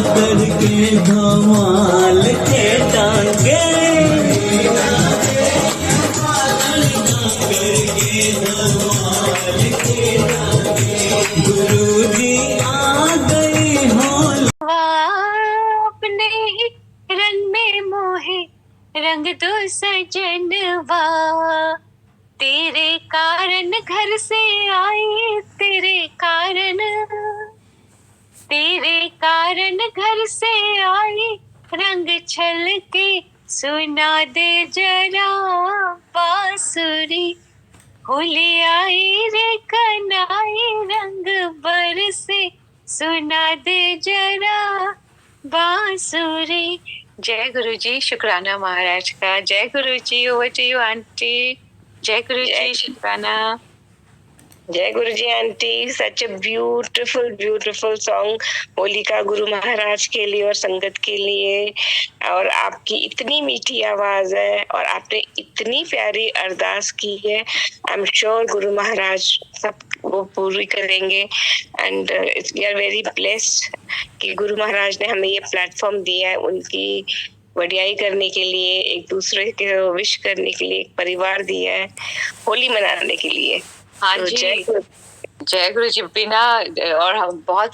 करके धमाल के टांगे गुरुजी आ गई हो अपने ही रंग में मोहे रंग दो सजनवा, तेरे कारण घर से आई, तेरे कारण घर से आई, रंग छल के सुना दे जरा बांसुरी, होली आई रे कनाई, रंग बरसे सुना दे जरा बांसुरी। जय गुरु जी, शुक्राना महाराज का। जय गुरु जी, ओवर टू यू आंटी। जय गुरु जी, शुक्राना। जय गुरु जी aunty. Such a beautiful song Holika गुरु महाराज के लिए और संगत के लिए। और आपकी इतनी मीठी आवाज है और आपने इतनी प्यारी अरदास की है। I am sure Guru Maharaj सब वो पूरी करेंगे। And we are very blessed कि गुरु महाराज ने हमें ये प्लेटफॉर्म दिया है उनकी वडियाई करने के लिए, एक दूसरे के विश करने के लिए, एक परिवार दिया है होली मनाने के लिए। हाँ जी, जय गुरु जी। बिना और हम बहुत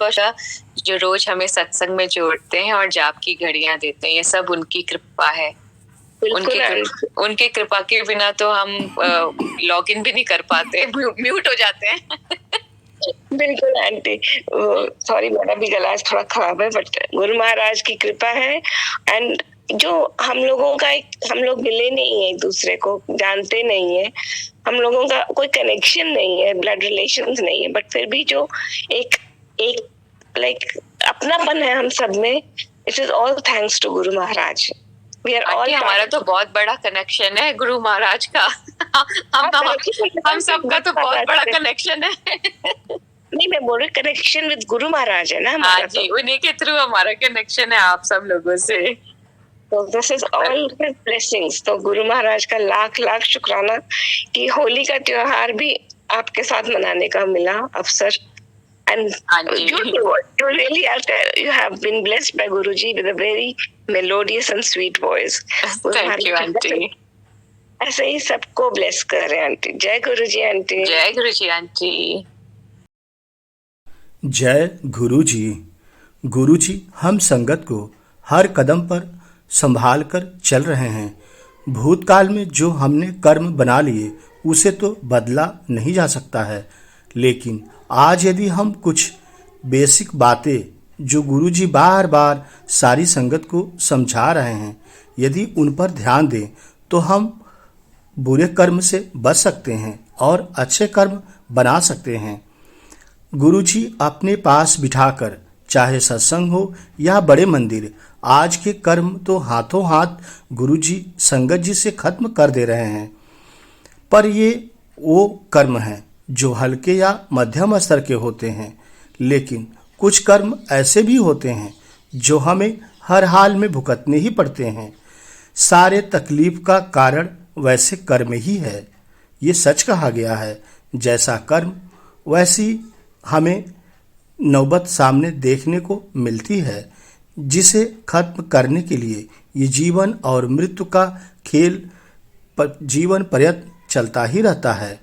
जो रोज हमें सत्संग में जोड़ते हैं और जाप की घड़ियां देते हैं, ये सब उनकी कृपा है। उनके कृपा के बिना तो हम लॉग इन भी नहीं कर पाते, म्यूट हो जाते हैं। बिल्कुल आंटी, सॉरी मेरा भी गला थोड़ा खराब है, बट गुरु महाराज की कृपा है। एंड जो हम लोग मिले नहीं है, एक दूसरे को जानते नहीं है, हम लोगों का कोई कनेक्शन नहीं है, ब्लड रिलेशंस नहीं है, बट फिर भी जो एक लाइक अपनापन है हम सब में, it is all thanks to Guru Maharaj. We are all, हमारा तो बहुत बड़ा कनेक्शन है गुरु महाराज का। हम सबका तो बहुत बड़ा कनेक्शन है। नहीं, मैं बोल रही कनेक्शन विद गुरु महाराज है ना हमारा। जी, उन्हीं के थ्रू हमारा कनेक्शन है आप सब लोगों से। तो दिस इज ऑल ब्लेसिंग्स। तो गुरु महाराज का लाख शुक्राना कि होली का त्योहार भी आपके साथ मनाने का मिला अवसर। And you really you have been blessed by Guruji with a very melodious and sweet voice. Thank you, aunty. ऐसे ही सबको ब्लेस करें आंटी। जय गुरुजी आंटी। जय गुरुजी आंटी। जय गुरुजी। गुरुजी हम संगत को हर कदम पर संभाल कर चल रहे हैं। भूतकाल में जो हमने कर्म बना लिए उसे तो बदला नहीं जा सकता है, लेकिन आज यदि हम कुछ बेसिक बातें जो गुरुजी बार बार सारी संगत को समझा रहे हैं, यदि उन पर ध्यान दें तो हम बुरे कर्म से बच सकते हैं और अच्छे कर्म बना सकते हैं। गुरुजी अपने पास बिठाकर, चाहे सत्संग हो या बड़े मंदिर, आज के कर्म तो हाथों हाथ गुरुजी संगत जी से खत्म कर दे रहे हैं। पर ये वो कर्म हैं जो हल्के या मध्यम स्तर के होते हैं, लेकिन कुछ कर्म ऐसे भी होते हैं जो हमें हर हाल में भुगतने ही पड़ते हैं। सारे तकलीफ का कारण वैसे कर्म ही है, ये सच कहा गया है। जैसा कर्म वैसी हमें नौबत सामने देखने को मिलती है, जिसे खत्म करने के लिए ये जीवन और मृत्यु का खेल जीवन पर्यंत चलता ही रहता है।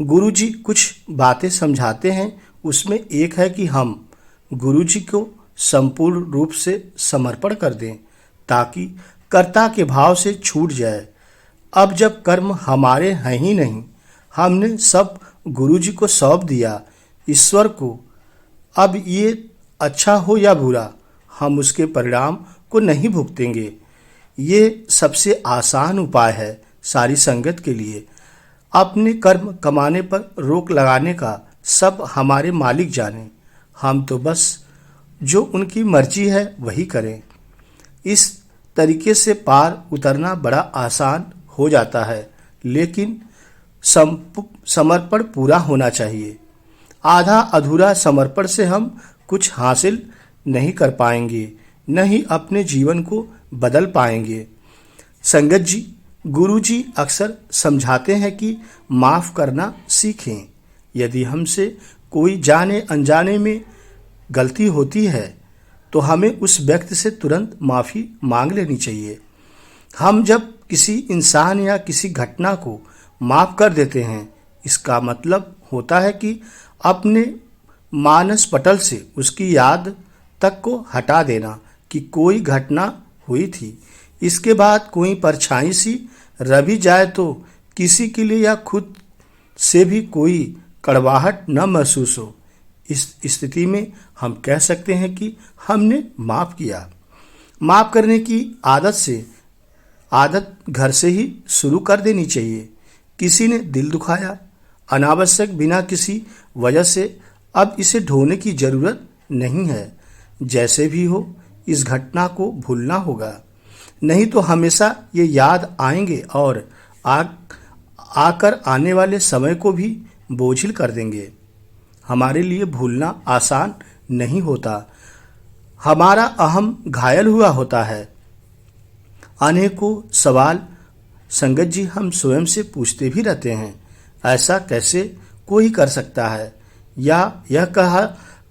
गुरुजी कुछ बातें समझाते हैं, उसमें एक है कि हम गुरुजी को संपूर्ण रूप से समर्पण कर दें ताकि कर्ता के भाव से छूट जाए। अब जब कर्म हमारे हैं ही नहीं, हमने सब गुरुजी को सौंप दिया ईश्वर को। अब ये अच्छा हो या बुरा, हम उसके परिणाम को नहीं भुगतेंगे। ये सबसे आसान उपाय है सारी संगत के लिए। अपने कर्म कमाने पर रोक लगाने का सब हमारे मालिक जाने, हम तो बस जो उनकी मर्जी है वही करें। इस तरीके से पार उतरना बड़ा आसान हो जाता है, लेकिन समर्पण पूरा होना चाहिए। आधा अधूरा समर्पण से हम कुछ हासिल नहीं कर पाएंगे, न ही अपने जीवन को बदल पाएंगे। संगत जी, गुरु जी अक्सर समझाते हैं कि माफ़ करना सीखें। यदि हमसे कोई जाने अनजाने में गलती होती है तो हमें उस व्यक्ति से तुरंत माफ़ी मांग लेनी चाहिए। हम जब किसी इंसान या किसी घटना को माफ़ कर देते हैं, इसका मतलब होता है कि अपने मानस पटल से उसकी याद तक को हटा देना कि कोई घटना हुई थी। इसके बाद कोई परछाई सी रह भी जाए तो किसी के लिए या खुद से भी कोई कड़वाहट न महसूस हो। इस स्थिति में हम कह सकते हैं कि हमने माफ़ किया। माफ़ करने की आदत घर से ही शुरू कर देनी चाहिए। किसी ने दिल दुखाया अनावश्यक बिना किसी वजह से, अब इसे ढोने की ज़रूरत नहीं है। जैसे भी हो, इस घटना को भूलना होगा, नहीं तो हमेशा ये याद आएंगे और आकर आने वाले समय को भी बोझिल कर देंगे। हमारे लिए भूलना आसान नहीं होता। हमारा अहम घायल हुआ होता है। अनेकों सवाल संगत जी हम स्वयं से पूछते भी रहते हैं। ऐसा कैसे कोई कर सकता है, या यह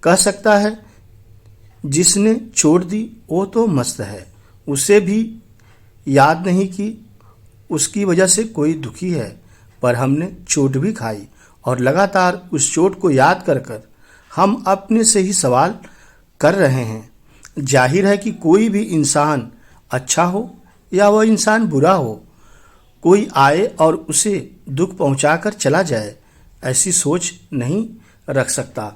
कह सकता है जिसने छोड़ दी वो तो मस्त है, उसे भी याद नहीं कि उसकी वजह से कोई दुखी है। पर हमने चोट भी खाई और लगातार उस चोट को याद कर कर हम अपने से ही सवाल कर रहे हैं। जाहिर है कि कोई भी इंसान अच्छा हो या वह इंसान बुरा हो, कोई आए और उसे दुख पहुंचाकर चला जाए, ऐसी सोच नहीं रख सकता।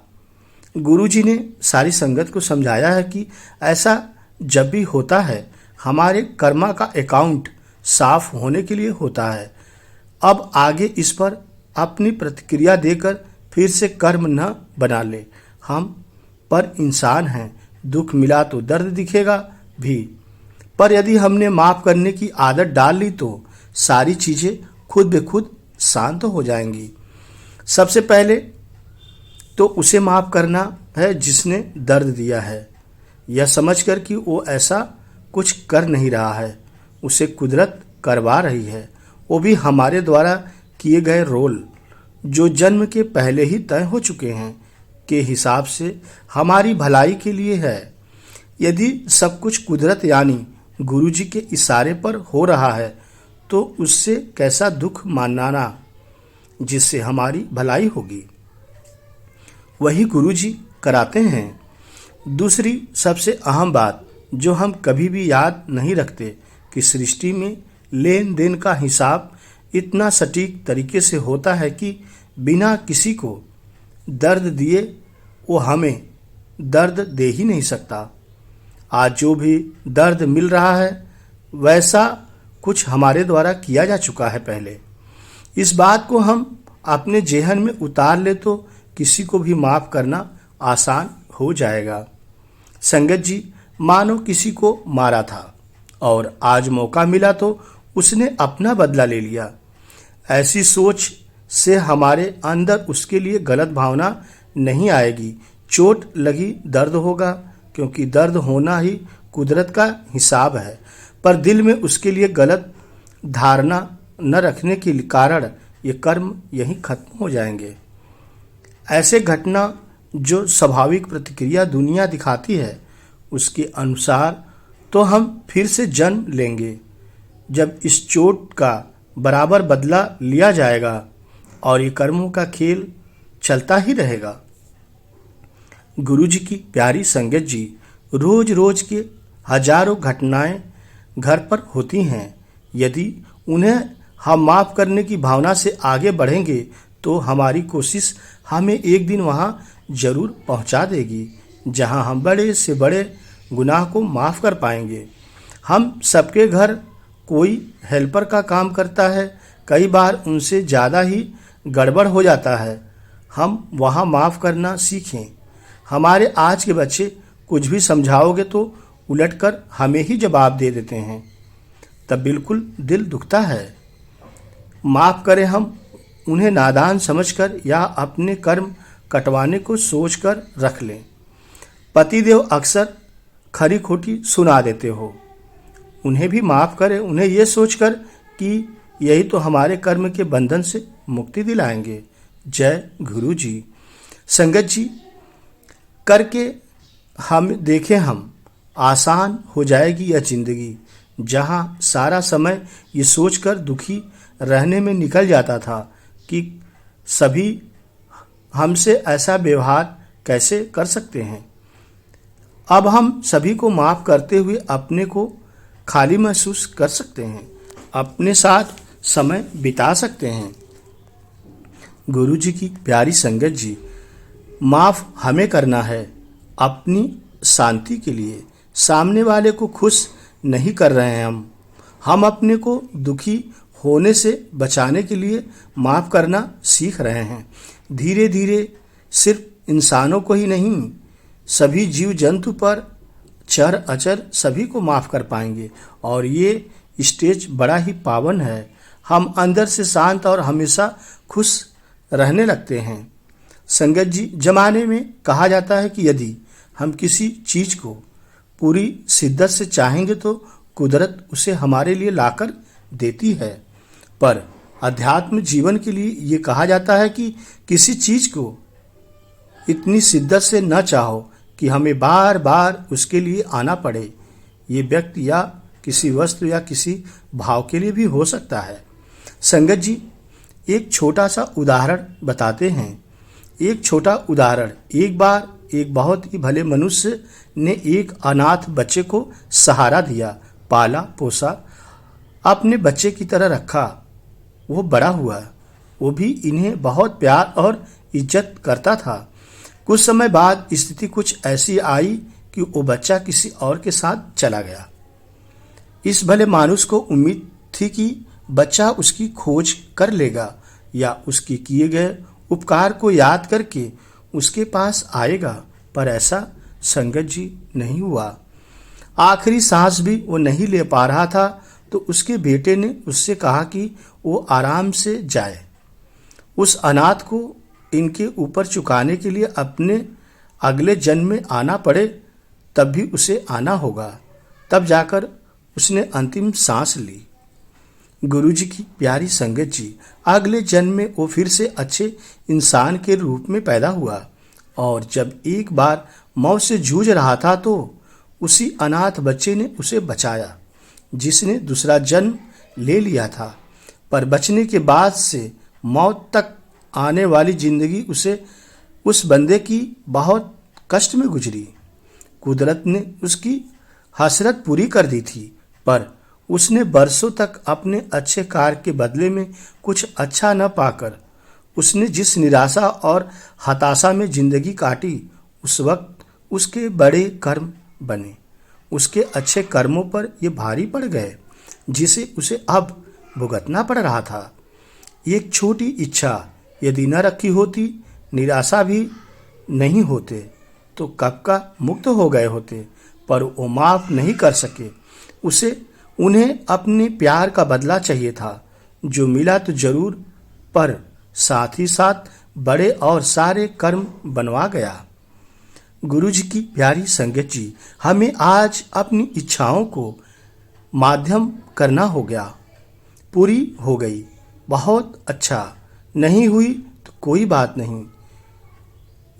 गुरुजी ने सारी संगत को समझाया है कि ऐसा जब भी होता है, हमारे कर्मा का अकाउंट साफ होने के लिए होता है। अब आगे इस पर अपनी प्रतिक्रिया देकर फिर से कर्म न बना ले। हम पर इंसान हैं, दुख मिला तो दर्द दिखेगा भी, पर यदि हमने माफ़ करने की आदत डाल ली तो सारी चीज़ें खुद ब खुद शांत हो जाएंगी। सबसे पहले तो उसे माफ़ करना है जिसने दर्द दिया है, यह समझकर कि वो ऐसा कुछ कर नहीं रहा है, उसे कुदरत करवा रही है। वो भी हमारे द्वारा किए गए रोल जो जन्म के पहले ही तय हो चुके हैं के हिसाब से हमारी भलाई के लिए है। यदि सब कुछ कुदरत यानी गुरुजी के इशारे पर हो रहा है तो उससे कैसा दुख मानना जिससे हमारी भलाई होगी, वही गुरुजी कराते हैं। दूसरी सबसे अहम बात जो हम कभी भी याद नहीं रखते कि सृष्टि में लेन देन का हिसाब इतना सटीक तरीके से होता है कि बिना किसी को दर्द दिए वो हमें दर्द दे ही नहीं सकता। आज जो भी दर्द मिल रहा है वैसा कुछ हमारे द्वारा किया जा चुका है पहले। इस बात को हम अपने जेहन में उतार ले तो किसी को भी माफ़ करना आसान हो जाएगा। संगत जी, मानो किसी को मारा था और आज मौका मिला तो उसने अपना बदला ले लिया। ऐसी सोच से हमारे अंदर उसके लिए गलत भावना नहीं आएगी। चोट लगी दर्द होगा, क्योंकि दर्द होना ही कुदरत का हिसाब है, पर दिल में उसके लिए गलत धारणा न रखने के कारण ये कर्म यहीं खत्म हो जाएंगे। ऐसे घटना जो स्वाभाविक प्रतिक्रिया दुनिया दिखाती है उसके अनुसार तो हम फिर से जन्म लेंगे, जब इस चोट का बराबर बदला लिया जाएगा और ये कर्मों का खेल चलता ही रहेगा। गुरुजी की प्यारी संगत जी, रोज रोज के हजारों घटनाएं घर पर होती हैं। यदि उन्हें हम माफ़ करने की भावना से आगे बढ़ेंगे तो हमारी कोशिश हमें एक दिन वहां जरूर पहुंचा देगी जहां हम बड़े से बड़े गुनाह को माफ़ कर पाएंगे। हम सबके घर कोई हेल्पर का काम करता है, कई बार उनसे ज़्यादा ही गड़बड़ हो जाता है। हम वहाँ माफ़ करना सीखें। हमारे आज के बच्चे कुछ भी समझाओगे तो उलटकर हमें ही जवाब दे देते हैं, तब बिल्कुल दिल दुखता है। माफ़ करें हम उन्हें नादान समझकर या अपने कर्म कटवाने को सोचकर रख लें। पतिदेव अक्सर खरी खोटी सुना देते हो, उन्हें भी माफ़ करें, उन्हें ये सोचकर कि यही तो हमारे कर्म के बंधन से मुक्ति दिलाएंगे। जय गुरु जी। संगत जी, करके हम देखें हम आसान हो जाएगी यह जिंदगी, जहां सारा समय ये सोचकर दुखी रहने में निकल जाता था कि सभी हमसे ऐसा व्यवहार कैसे कर सकते हैं। अब हम सभी को माफ करते हुए अपने को खाली महसूस कर सकते हैं, अपने साथ समय बिता सकते हैं। गुरु जी की प्यारी संगत जी, माफ हमें करना है अपनी शांति के लिए। सामने वाले को खुश नहीं कर रहे हैं हम अपने को दुखी होने से बचाने के लिए माफ करना सीख रहे हैं। धीरे धीरे सिर्फ इंसानों को ही नहीं, सभी जीव जंतु पर चर अचर सभी को माफ कर पाएंगे। और ये स्टेज बड़ा ही पावन है। हम अंदर से शांत और हमेशा खुश रहने लगते हैं। संगत जी, जमाने में कहा जाता है कि यदि हम किसी चीज को पूरी शिद्दत से चाहेंगे तो कुदरत उसे हमारे लिए लाकर देती है, पर अध्यात्म जीवन के लिए ये कहा जाता है कि किसी चीज को इतनी शिद्दत से न चाहो कि हमें बार बार उसके लिए आना पड़े। ये व्यक्ति या किसी वस्तु या किसी भाव के लिए भी हो सकता है। संगत जी, एक छोटा सा उदाहरण बताते हैं। एक छोटा उदाहरण, एक बार एक बहुत ही भले मनुष्य ने एक अनाथ बच्चे को सहारा दिया, पाला पोसा, अपने बच्चे की तरह रखा। वो बड़ा हुआ, वो भी इन्हें बहुत प्यार और इज्जत करता था। कुछ समय बाद स्थिति कुछ ऐसी आई कि वो बच्चा किसी और के साथ चला गया। इस भले मानुष को उम्मीद थी कि बच्चा उसकी खोज कर लेगा या उसके किए गए उपकार को याद करके उसके पास आएगा, पर ऐसा संगत जी नहीं हुआ। आखिरी सांस भी वो नहीं ले पा रहा था तो उसके बेटे ने उससे कहा कि वो आराम से जाए। उस अनाथ को इनके ऊपर चुकाने के लिए अपने अगले जन्म में आना पड़े तब भी उसे आना होगा। तब जाकर उसने अंतिम सांस ली। गुरुजी की प्यारी संगत जी, अगले जन्म में वो फिर से अच्छे इंसान के रूप में पैदा हुआ और जब एक बार मौत से जूझ रहा था तो उसी अनाथ बच्चे ने उसे बचाया जिसने दूसरा जन्म ले लिया था। पर बचने के बाद से मौत तक आने वाली जिंदगी उस बंदे की बहुत कष्ट में गुजरी। कुदरत ने उसकी हसरत पूरी कर दी थी, पर उसने बरसों तक अपने अच्छे कार्य के बदले में कुछ अच्छा न पाकर उसने जिस निराशा और हताशा में जिंदगी काटी, उस वक्त उसके बड़े कर्म बने। उसके अच्छे कर्मों पर ये भारी पड़ गए जिसे उसे अब भुगतना पड़ रहा था। एक छोटी इच्छा यदि न रखी होती, निराशा भी नहीं होते तो कब का मुक्त हो गए होते, पर वो माफ नहीं कर सके। उन्हें अपने प्यार का बदला चाहिए था, जो मिला तो जरूर, पर साथ ही साथ बड़े और सारे कर्म बनवा गया। गुरुजी की प्यारी संगत जी, हमें आज अपनी इच्छाओं को माध्यम करना हो गया। पूरी हो गई, बहुत अच्छा, नहीं हुई तो कोई बात नहीं,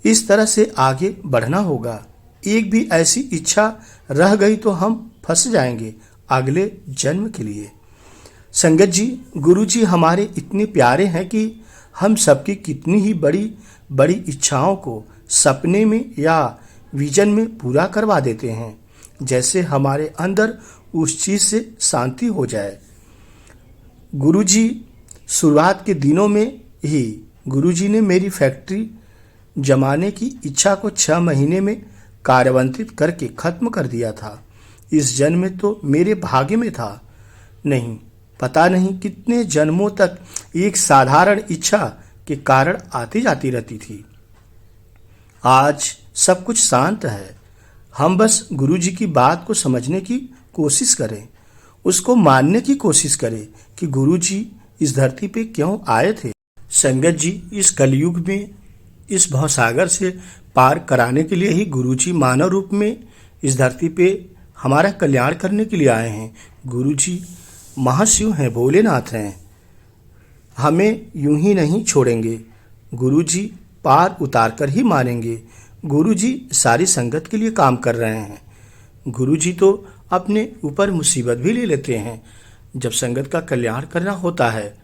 इस तरह से आगे बढ़ना होगा। एक भी ऐसी इच्छा रह गई तो हम फंस जाएंगे अगले जन्म के लिए। संगत जी, गुरुजी हमारे इतने प्यारे हैं कि हम सबकी कितनी ही बड़ी बड़ी इच्छाओं को सपने में या विजन में पूरा करवा देते हैं, जैसे हमारे अंदर उस चीज से शांति हो जाए। गुरुजी शुरुआत के दिनों में ही गुरुजी ने मेरी फैक्ट्री जमाने की इच्छा को 6 महीने में कार्यान्वित करके खत्म कर दिया था। इस जन्म में तो मेरे भाग्य में था नहीं, पता नहीं कितने जन्मों तक एक साधारण इच्छा के कारण आती जाती रहती थी। आज सब कुछ शांत है। हम बस गुरुजी की बात को समझने की कोशिश करें, उसको मानने की कोशिश करें कि गुरुजी इस धरती पे क्यों आए थे। संगत जी, इस कलयुग में इस भवसागर से पार कराने के लिए ही गुरुजी मानव रूप में इस धरती पे हमारा कल्याण करने के लिए आए हैं। गुरुजी महाशिव हैं, भोलेनाथ हैं, हमें यूं ही नहीं छोड़ेंगे। गुरुजी पार उतार कर ही मानेंगे। गुरुजी सारी संगत के लिए काम कर रहे हैं। गुरुजी तो अपने ऊपर मुसीबत भी ले लेते हैं। जब संगत का कल्याण करना होता है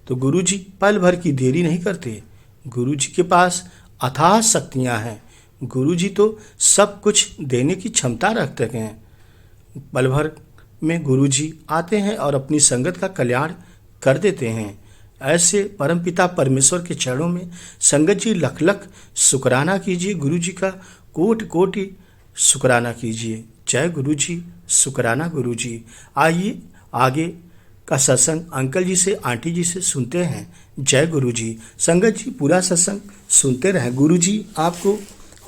तो गुरुजी पल भर की देरी नहीं करते। गुरुजी के पास अथाह शक्तियां हैं। गुरुजी तो सब कुछ देने की क्षमता रखते हैं। पल भर में गुरुजी आते हैं और अपनी संगत का कल्याण कर देते हैं। ऐसे परमपिता परमेश्वर के चरणों में संगत जी लख लख शुक्राना कीजिए। गुरुजी का कोटि कोटि शुक्राना कीजिए। जय गुरुजी, शुक्राना गुरुजी। आइए आगे का सत्संग अंकल जी से, आंटी जी से सुनते हैं। जय गुरुजी। संगत जी पूरा सत्संग सुनते रहें। गुरुजी आपको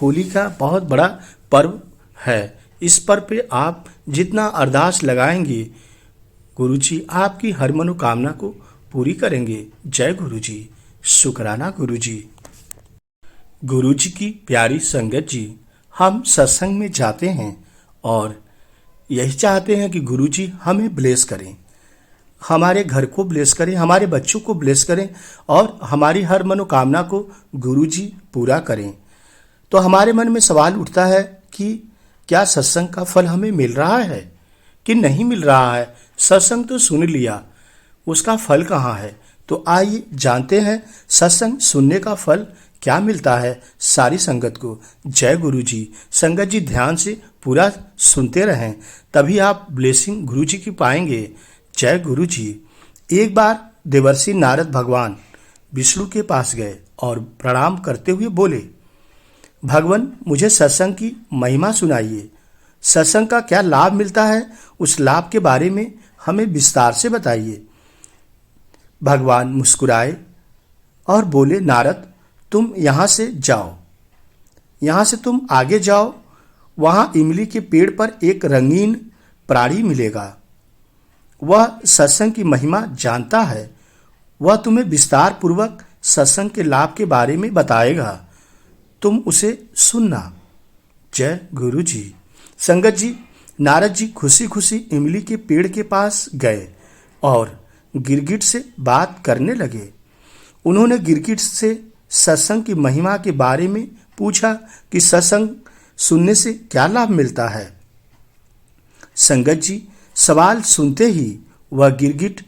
होली का बहुत बड़ा पर्व है। इस पर्व पे आप जितना अरदास लगाएंगे गुरुजी आपकी हर मनोकामना को पूरी करेंगे। जय गुरुजी, शुक्राना गुरुजी। गुरुजी की प्यारी संगत जी, हम सत्संग में जाते हैं और यही चाहते हैं कि गुरुजी हमें ब्लेस करें, हमारे घर को ब्लेस करें, हमारे बच्चों को ब्लेस करें और हमारी हर मनोकामना को गुरुजी पूरा करें। तो हमारे मन में सवाल उठता है कि क्या सत्संग का फल हमें मिल रहा है कि नहीं मिल रहा है। सत्संग तो सुन लिया, उसका फल कहाँ है। तो आइए जानते हैं सत्संग सुनने का फल क्या मिलता है सारी संगत को। जय गुरुजी। संगत जी ध्यान से पूरा सुनते रहें, तभी आप ब्लेसिंग गुरुजी की पाएंगे। जय गुरुजी। एक बार देवर्षि नारद भगवान विष्णु के पास गए और प्रणाम करते हुए बोले, भगवान मुझे सत्संग की महिमा सुनाइए। सत्संग का क्या लाभ मिलता है, उस लाभ के बारे में हमें विस्तार से बताइए। भगवान मुस्कुराए और बोले, नारद तुम यहाँ से जाओ, यहाँ से तुम आगे जाओ, वहाँ इमली के पेड़ पर एक रंगीन प्राणी मिलेगा। वह सत्संग की महिमा जानता है। वह तुम्हें विस्तार पूर्वक सत्संग के लाभ के बारे में बताएगा, तुम उसे सुनना। जय गुरु जी। संगत जी, नारद जी खुशी खुशी इमली के पेड़ के पास गए और गिरगिट से बात करने लगे। उन्होंने गिरगिट से सत्संग की महिमा के बारे में पूछा कि सत्संग सुनने से क्या लाभ मिलता है। संगत जी, सवाल सुनते ही वह गिरगिट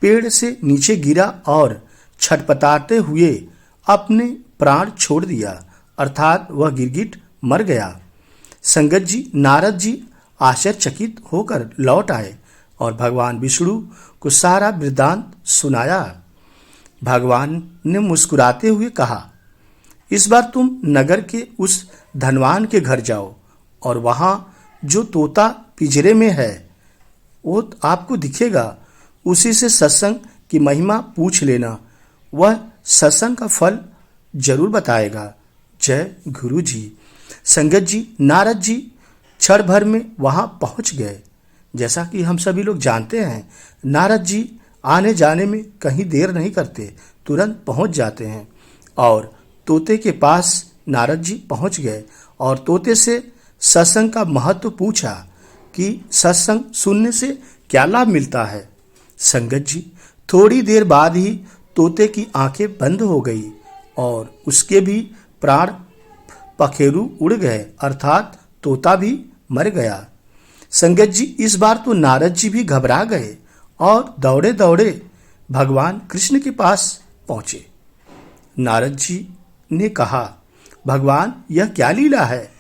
पेड़ से नीचे गिरा और छटपटाते हुए अपने प्राण छोड़ दिया, अर्थात वह गिरगिट मर गया। संगत जी, नारद जी आश्चर्यचकित होकर लौट आए और भगवान विष्णु को सारा वृत्तांत सुनाया। भगवान ने मुस्कुराते हुए कहा, इस बार तुम नगर के उस धनवान के घर जाओ और वहां जो तोता पिंजरे में है वो आपको दिखेगा, उसी से सत्संग की महिमा पूछ लेना, वह सत्संग का फल जरूर बताएगा। जय गुरु जी। संगत जी, नारद जी क्षण भर में वहां पहुंच गए। जैसा कि हम सभी लोग जानते हैं, नारद जी आने जाने में कहीं देर नहीं करते, तुरंत पहुंच जाते हैं और तोते के पास नारद जी पहुंच गए और तोते से सत्संग का महत्व पूछा कि सत्संग सुनने से क्या लाभ मिलता है। संगत जी, थोड़ी देर बाद ही तोते की आंखें बंद हो गई और उसके भी प्राण पखेरु उड़ गए, अर्थात तोता भी मर गया। संगत जी, इस बार तो नारद जी भी घबरा गए और दौड़े दौड़े भगवान कृष्ण के पास पहुंचे। नारद जी ने कहा, भगवान यह क्या लीला है?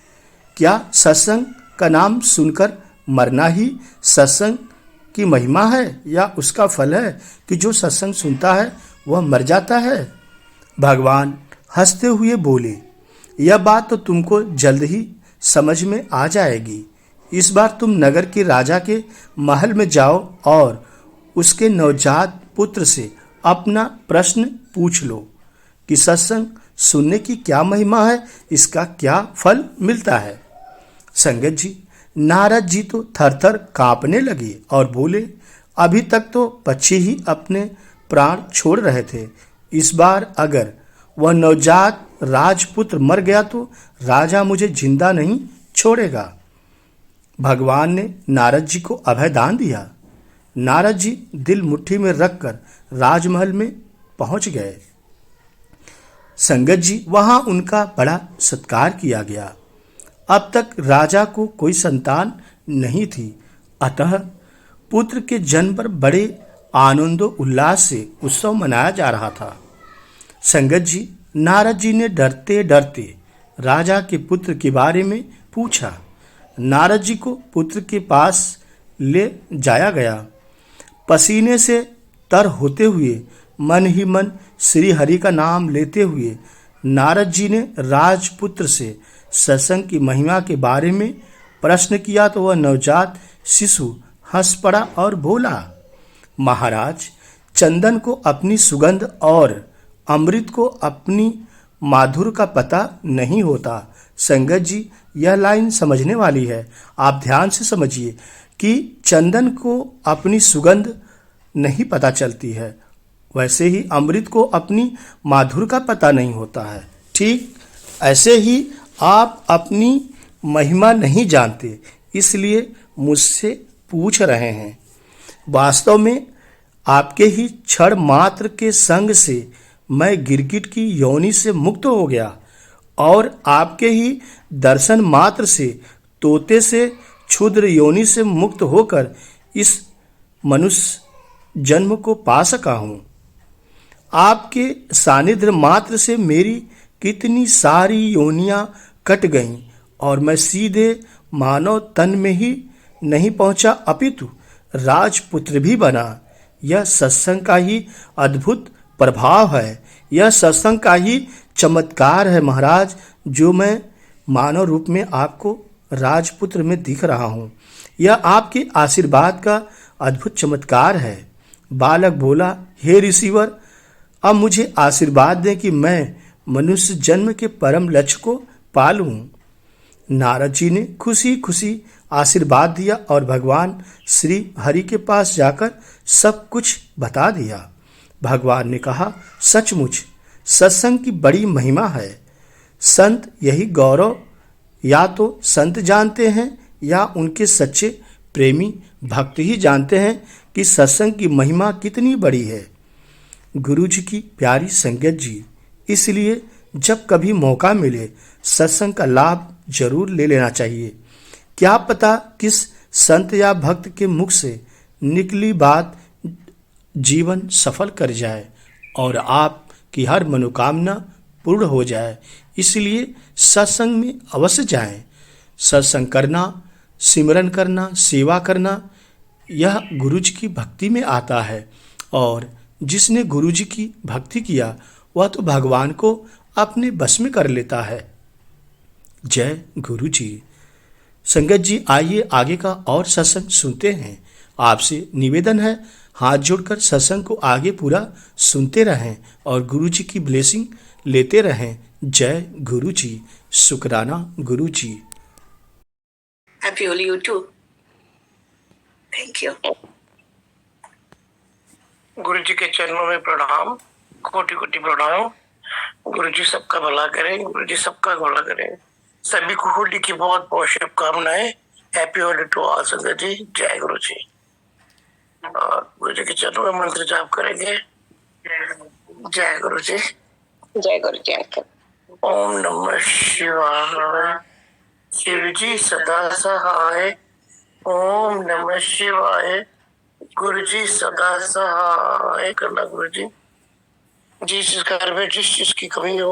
क्या सत्संग का नाम सुनकर मरना ही सत्संग की महिमा है या उसका फल है कि जो सत्संग सुनता है वह मर जाता है? भगवान हंसते हुए बोले, यह बात तो तुमको जल्द ही समझ में आ जाएगी। इस बार तुम नगर के राजा के महल में जाओ और उसके नवजात पुत्र से अपना प्रश्न पूछ लो कि सत्संग सुनने की क्या महिमा है, इसका क्या फल मिलता है। संगत जी, नारद जी तो थरथर कांपने लगे और बोले, अभी तक तो पक्षी ही अपने प्राण छोड़ रहे थे, इस बार अगर वह नवजात राजपुत्र मर गया तो राजा मुझे जिंदा नहीं छोड़ेगा। भगवान ने नारद जी को अभय दान दिया। नारद जी दिल मुट्ठी में रखकर राजमहल में पहुंच गए। संगत जी, वहां उनका बड़ा सत्कार किया गया अब तक राजा को कोई संतान नहीं थी, अतः पुत्र के जन्म पर बड़े आनंदो उल्लास से उत्सव मनाया जा रहा था। संगत जी, नारद जी ने डरते डरते राजा के पुत्र के बारे में पूछा। नारद जी को पुत्र के पास ले जाया गया। पसीने से तर होते हुए मन ही मन श्री हरि का नाम लेते हुए नारद जी ने राजपुत्र से सत्संग की महिमा के बारे में प्रश्न किया तो वह नवजात शिशु हंस पड़ा और बोला, महाराज, चंदन को अपनी सुगंध और अमृत को अपनी माधुर्य का पता नहीं होता। संगत जी, यह लाइन समझने वाली है। आप ध्यान से समझिए कि चंदन को अपनी सुगंध नहीं पता चलती है, वैसे ही अमृत को अपनी माधुर्य का पता नहीं होता है। ठीक ऐसे ही आप अपनी महिमा नहीं जानते, इसलिए मुझसे पूछ रहे हैं। वास्तव में आपके ही क्षण मात्र के संग से मैं गिरगिट की योनि से मुक्त हो गया और आपके ही दर्शन मात्र से तोते से क्षुद्र योनि से मुक्त होकर इस मनुष्य जन्म को पा सका हूँ। आपके सानिध्य मात्र से मेरी कितनी सारी योनियां कट गईं और मैं सीधे मानव तन में ही नहीं पहुंचा, अपितु राजपुत्र भी बना। यह सत्संग का ही अद्भुत प्रभाव है, यह सत्संग का ही चमत्कार है महाराज, जो मैं मानव रूप में आपको राजपुत्र में दिख रहा हूँ। यह आपके आशीर्वाद का अद्भुत चमत्कार है। बालक बोला, हे ऋषिवर, अब मुझे आशीर्वाद दें कि मैं मनुष्य जन्म के परम लक्ष्य को पालूं। नारद जी ने खुशी खुशी आशीर्वाद दिया और भगवान श्री हरि के पास जाकर सब कुछ बता दिया। भगवान ने कहा, सचमुच सत्संग की बड़ी महिमा है। संत यही गौरव या तो संत जानते हैं या उनके सच्चे प्रेमी भक्त ही जानते हैं कि सत्संग की महिमा कितनी बड़ी है। गुरु जी की प्यारी संगत जी, इसलिए जब कभी मौका मिले सत्संग का लाभ जरूर ले लेना चाहिए। क्या पता किस संत या भक्त के मुख से निकली बात जीवन सफल कर जाए और आपकी हर मनोकामना पूर्ण हो जाए। इसलिए सत्संग में अवश्य जाएं। सत्संग करना, सिमरन करना, सेवा करना, यह गुरु जी की भक्ति में आता है और जिसने गुरु जी की भक्ति किया वह तो भगवान को अपने बस में कर लेता है। जय गुरु जी। संगत जी, आइए आगे का और सत्संग सुनते हैं। आपसे निवेदन है, हाथ जोड़कर सत्संग को आगे पूरा सुनते रहें और गुरु जी की ब्लेसिंग लेते रहें। जय गुरु जी। शुक्राना गुरु जी। Happy Holi you too. Thank you. गुरु जी के चरणों में प्रणाम, कोटि कोटि प्रणाम। गुरु जी सबका भला करें, गुरु जी सबका भला करें। सभी को होली की बहुत बहुत शुभकामनाएं। हैप्पी होली टू ऑल संगत जी। जय गुरु जी। और गुरु जी के चरणों में मंत्र जाप करेंगे। जय गुरु जी। जय गुरु जी। ओम नमः शिवाय। शिव जी सदा सहाय। ओम नमः शिवाय। गुरु जी सदा सहाय करना। गुरु जी जिस घर में जिस चीज की कमी हो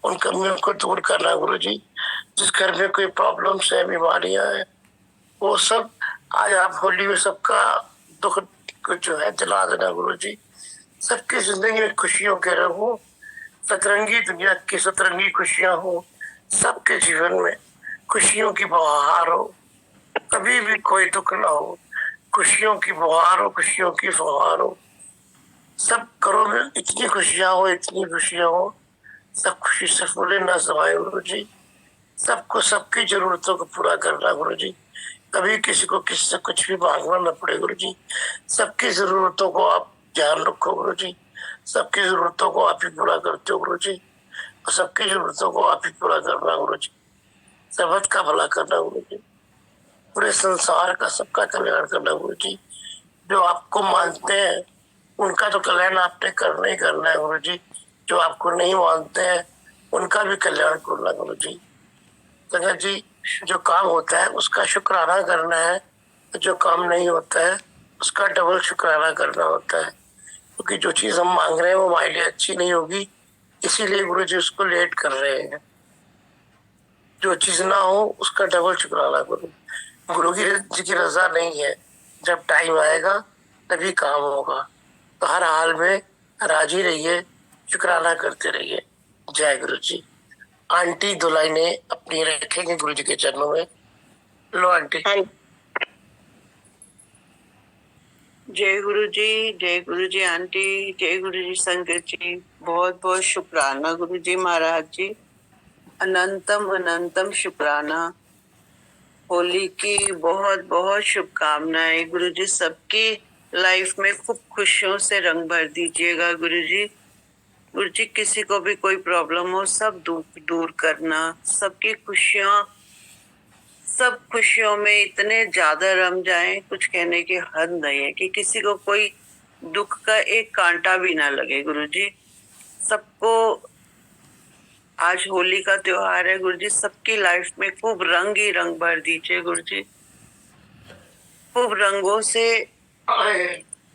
उन कमियों को दूर करना। गुरु जी जिस घर में कोई प्रॉब्लम्स है, बीमारियां हैं, वो सब आज आप होली में सबका दुख को जो है जला देना। गुरु जी सबकी जिंदगी में खुशियों के रहो, सतरंगी दुनिया की सतरंगी खुशियां हो, सबके जीवन में खुशियों की बहार हो, कभी भी कोई दुख ना हो, खुशियों की बहार हो, खुशियों की फुहार हो। सब घरों में इतनी खुशियां हो, इतनी खुशियां हो, सब खुशी से फूले ना समाये। गुरु जी सबको सबकी जरूरतों को पूरा करना। गुरु जी कभी किसी को किसी से कुछ भी मांगना न पड़े। गुरु जी सबकी जरूरतों को आप ध्यान रखो। गुरु जी सबकी जरूरतों को आप ही पूरा करते हो। गुरु जी और सबकी जरूरतों को आप ही पूरा करना। गुरु जी सबद का भला करना। गुरु जी पूरे संसार का सबका कल्याण करना। गुरु जी जो आपको मानते हैं उनका तो कल्याण आपने करना ही करना है। गुरु जी जो आपको नहीं मानते हैं उनका भी कल्याण करना। गुरु जी संगत जी जो काम होता है उसका शुक्राना करना है, जो काम नहीं होता है उसका डबल शुक्राना करना होता है। क्योंकि जो चीज हम मांग रहे हैं वो हमारे लिए अच्छी नहीं होगी, इसीलिए गुरु जी उसको लेट कर रहे हैं। जो चीज ना हो उसका डबल शुक्राना करो। गुरु जी की रजा नहीं है, जब टाइम आएगा तभी काम होगा। तो हर हाल में राजी रहिए, शुक्राना करते रहिए। जय गुरु जी। आंटी दो लाइनें अपनी रखेंगे गुरु जी के चरणों में। लो आंटी। हाँ जय गुरु जी, जय गुरु जी आंटी, जय गुरु जी संगत जी। बहुत बहुत शुक्राना गुरु जी महाराज जी, अनंतम अनंतम शुक्राना। होली की बहुत बहुत शुभकामनाएं गुरु जी। सबकी लाइफ में खूब खुशियों से रंग भर दीजिएगा गुरु जी। गुरु जी किसी को भी कोई प्रॉब्लम हो सब दुख दूर करना, सबकी खुशियां, सब खुशियों में इतने ज्यादा रम जाएं, कुछ कहने की हद नहीं है कि किसी को कोई दुख का एक कांटा भी ना लगे गुरु जी। सबको आज होली का त्योहार है गुरु जी, सबकी लाइफ में खूब रंग ही रंग भर दीजिए गुरु जी। खूब रंगों से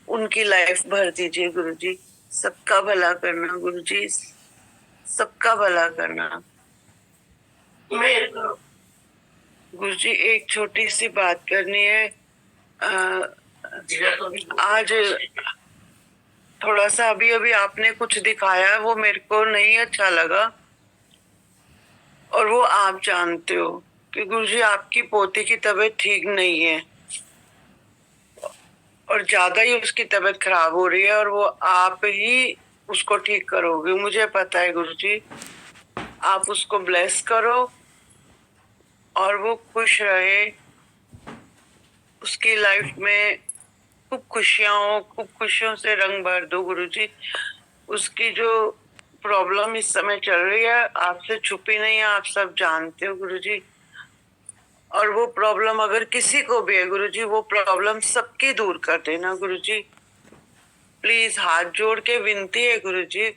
उनकी लाइफ भर दीजिए गुरु जी। सबका भला करना गुरु जी, सबका भला करना। गुरु जी एक छोटी सी बात करनी है। आज थोड़ा सा अभी अभी आपने कुछ दिखाया है, वो मेरे को नहीं अच्छा लगा, और वो आप जानते हो कि गुरुजी आपकी पोती की तबीयत ठीक नहीं है और ज्यादा ही उसकी तबीयत खराब हो रही है, और वो आप ही उसको ठीक करोगे, मुझे पता है गुरुजी। आप उसको ब्लेस करो और वो खुश रहे, उसकी लाइफ में खूब खुशियां हो, खूब खुशियों से रंग भर दो गुरुजी। उसकी जो प्रॉब्लम इस समय चल रही है आपसे छुपी नहीं है, आप सब जानते हो गुरुजी। और वो प्रॉब्लम अगर किसी को भी है गुरुजी, वो प्रॉब्लम सबकी दूर कर देना गुरुजी। प्लीज हाथ जोड़ के विनती है गुरुजी,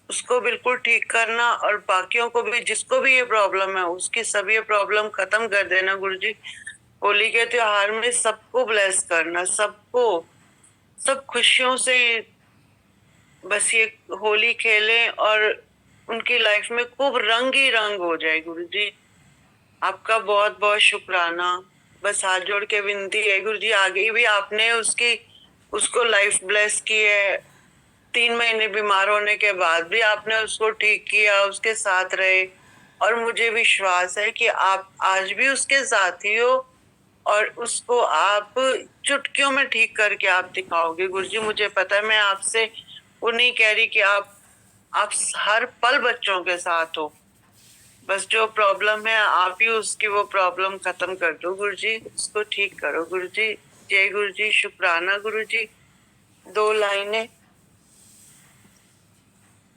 उसको बिल्कुल ठीक करना, और बाकियों को भी जिसको भी ये प्रॉब्लम है उसकी सब ये प्रॉब्लम खत्म कर देना गुरुजी। होली के त्योहार में सबको ब्लेस करना, सबको सब खुशियों से बस ये होली खेलें और उनकी लाइफ में खूब रंग ही रंग हो जाए गुरुजी। आपका बहुत बहुत शुक्राना। बस हाथ जोड़ के विनती है गुरुजी, आगे भी आपने उसको लाइफ ब्लेस की है। 3 महीने बीमार होने के बाद भी आपने उसको ठीक किया, उसके साथ रहे, और मुझे विश्वास है कि आप आज भी उसके साथ ही हो और उसको आप चुटकियों में ठीक करके आप दिखाओगे गुरुजी। मुझे पता है, मैं आपसे वो नहीं कह रही कि आप हर पल बच्चों के साथ हो, बस जो प्रॉब्लम है आप ही उसकी वो प्रॉब्लम खत्म कर दो गुरुजी, उसको ठीक करो गुरुजी। जय गुरुजी, शुक्राना गुरुजी। 2 लाइनें।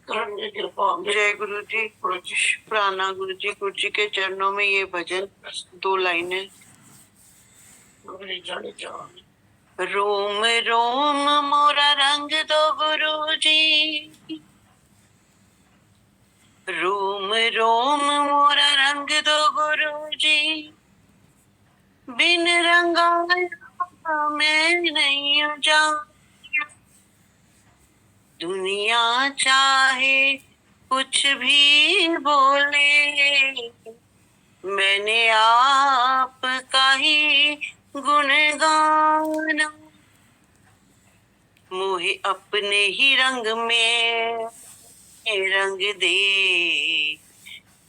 जय गुरु जी, शुक्राना गुरु जी के चरणों में ये भजन 2 लाइनें। रोम रोम मोरा रंग दो गुरु जी, रोम रोम मोरा रंग दो गुरु जी, बिन रंगाया मैं नहीं जाऊं, दुनिया चाहे कुछ भी बोले, मैंने आपका ही गुण गाना, मोहे अपने ही रंग में रंग दे,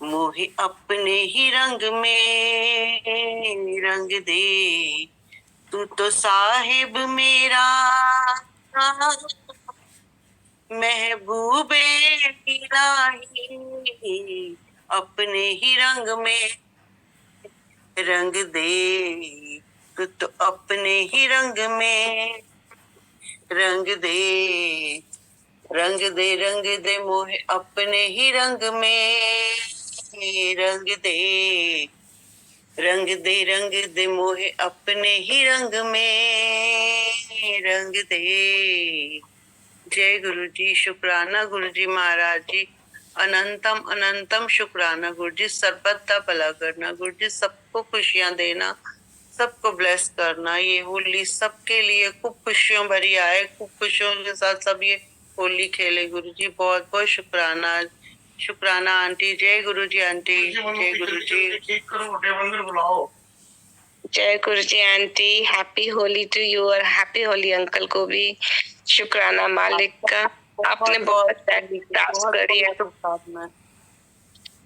मोहे अपने ही रंग में रंग दे, तू तो साहिब मेरा महबूबे इलाही, अपने ही रंग में रंग दे, तू तो अपने ही रंग में रंग दे, रंग दे रंग दे मोहे अपने ही रंग में रंग दे, रंग दे रंग दे मोहे अपने ही रंग में रंग दे। जय गुरु जी, शुक्राना गुरु जी महाराज जी। अनंतम अनंतम शुक्राना गुरु जी, सरबत्ता भला करना गुरु जी, सबको खुशियां देना, सबको ब्लेस करना। ये होली सबके लिए खूब खुशियों भरी आए, खूब खुशियों के साथ सब ये होली खेले गुरु जी। बहुत बहुत शुक्राना, शुक्राना आंटी। जय गुरु जी आंटी, जय गुरु जी। बुलाओ। जय गुरु जी aunty, happy Holi to you, और हैप्पी होली अंकल को भी। शुक्राना मालिक का, आपने बहुत अरदास करी है।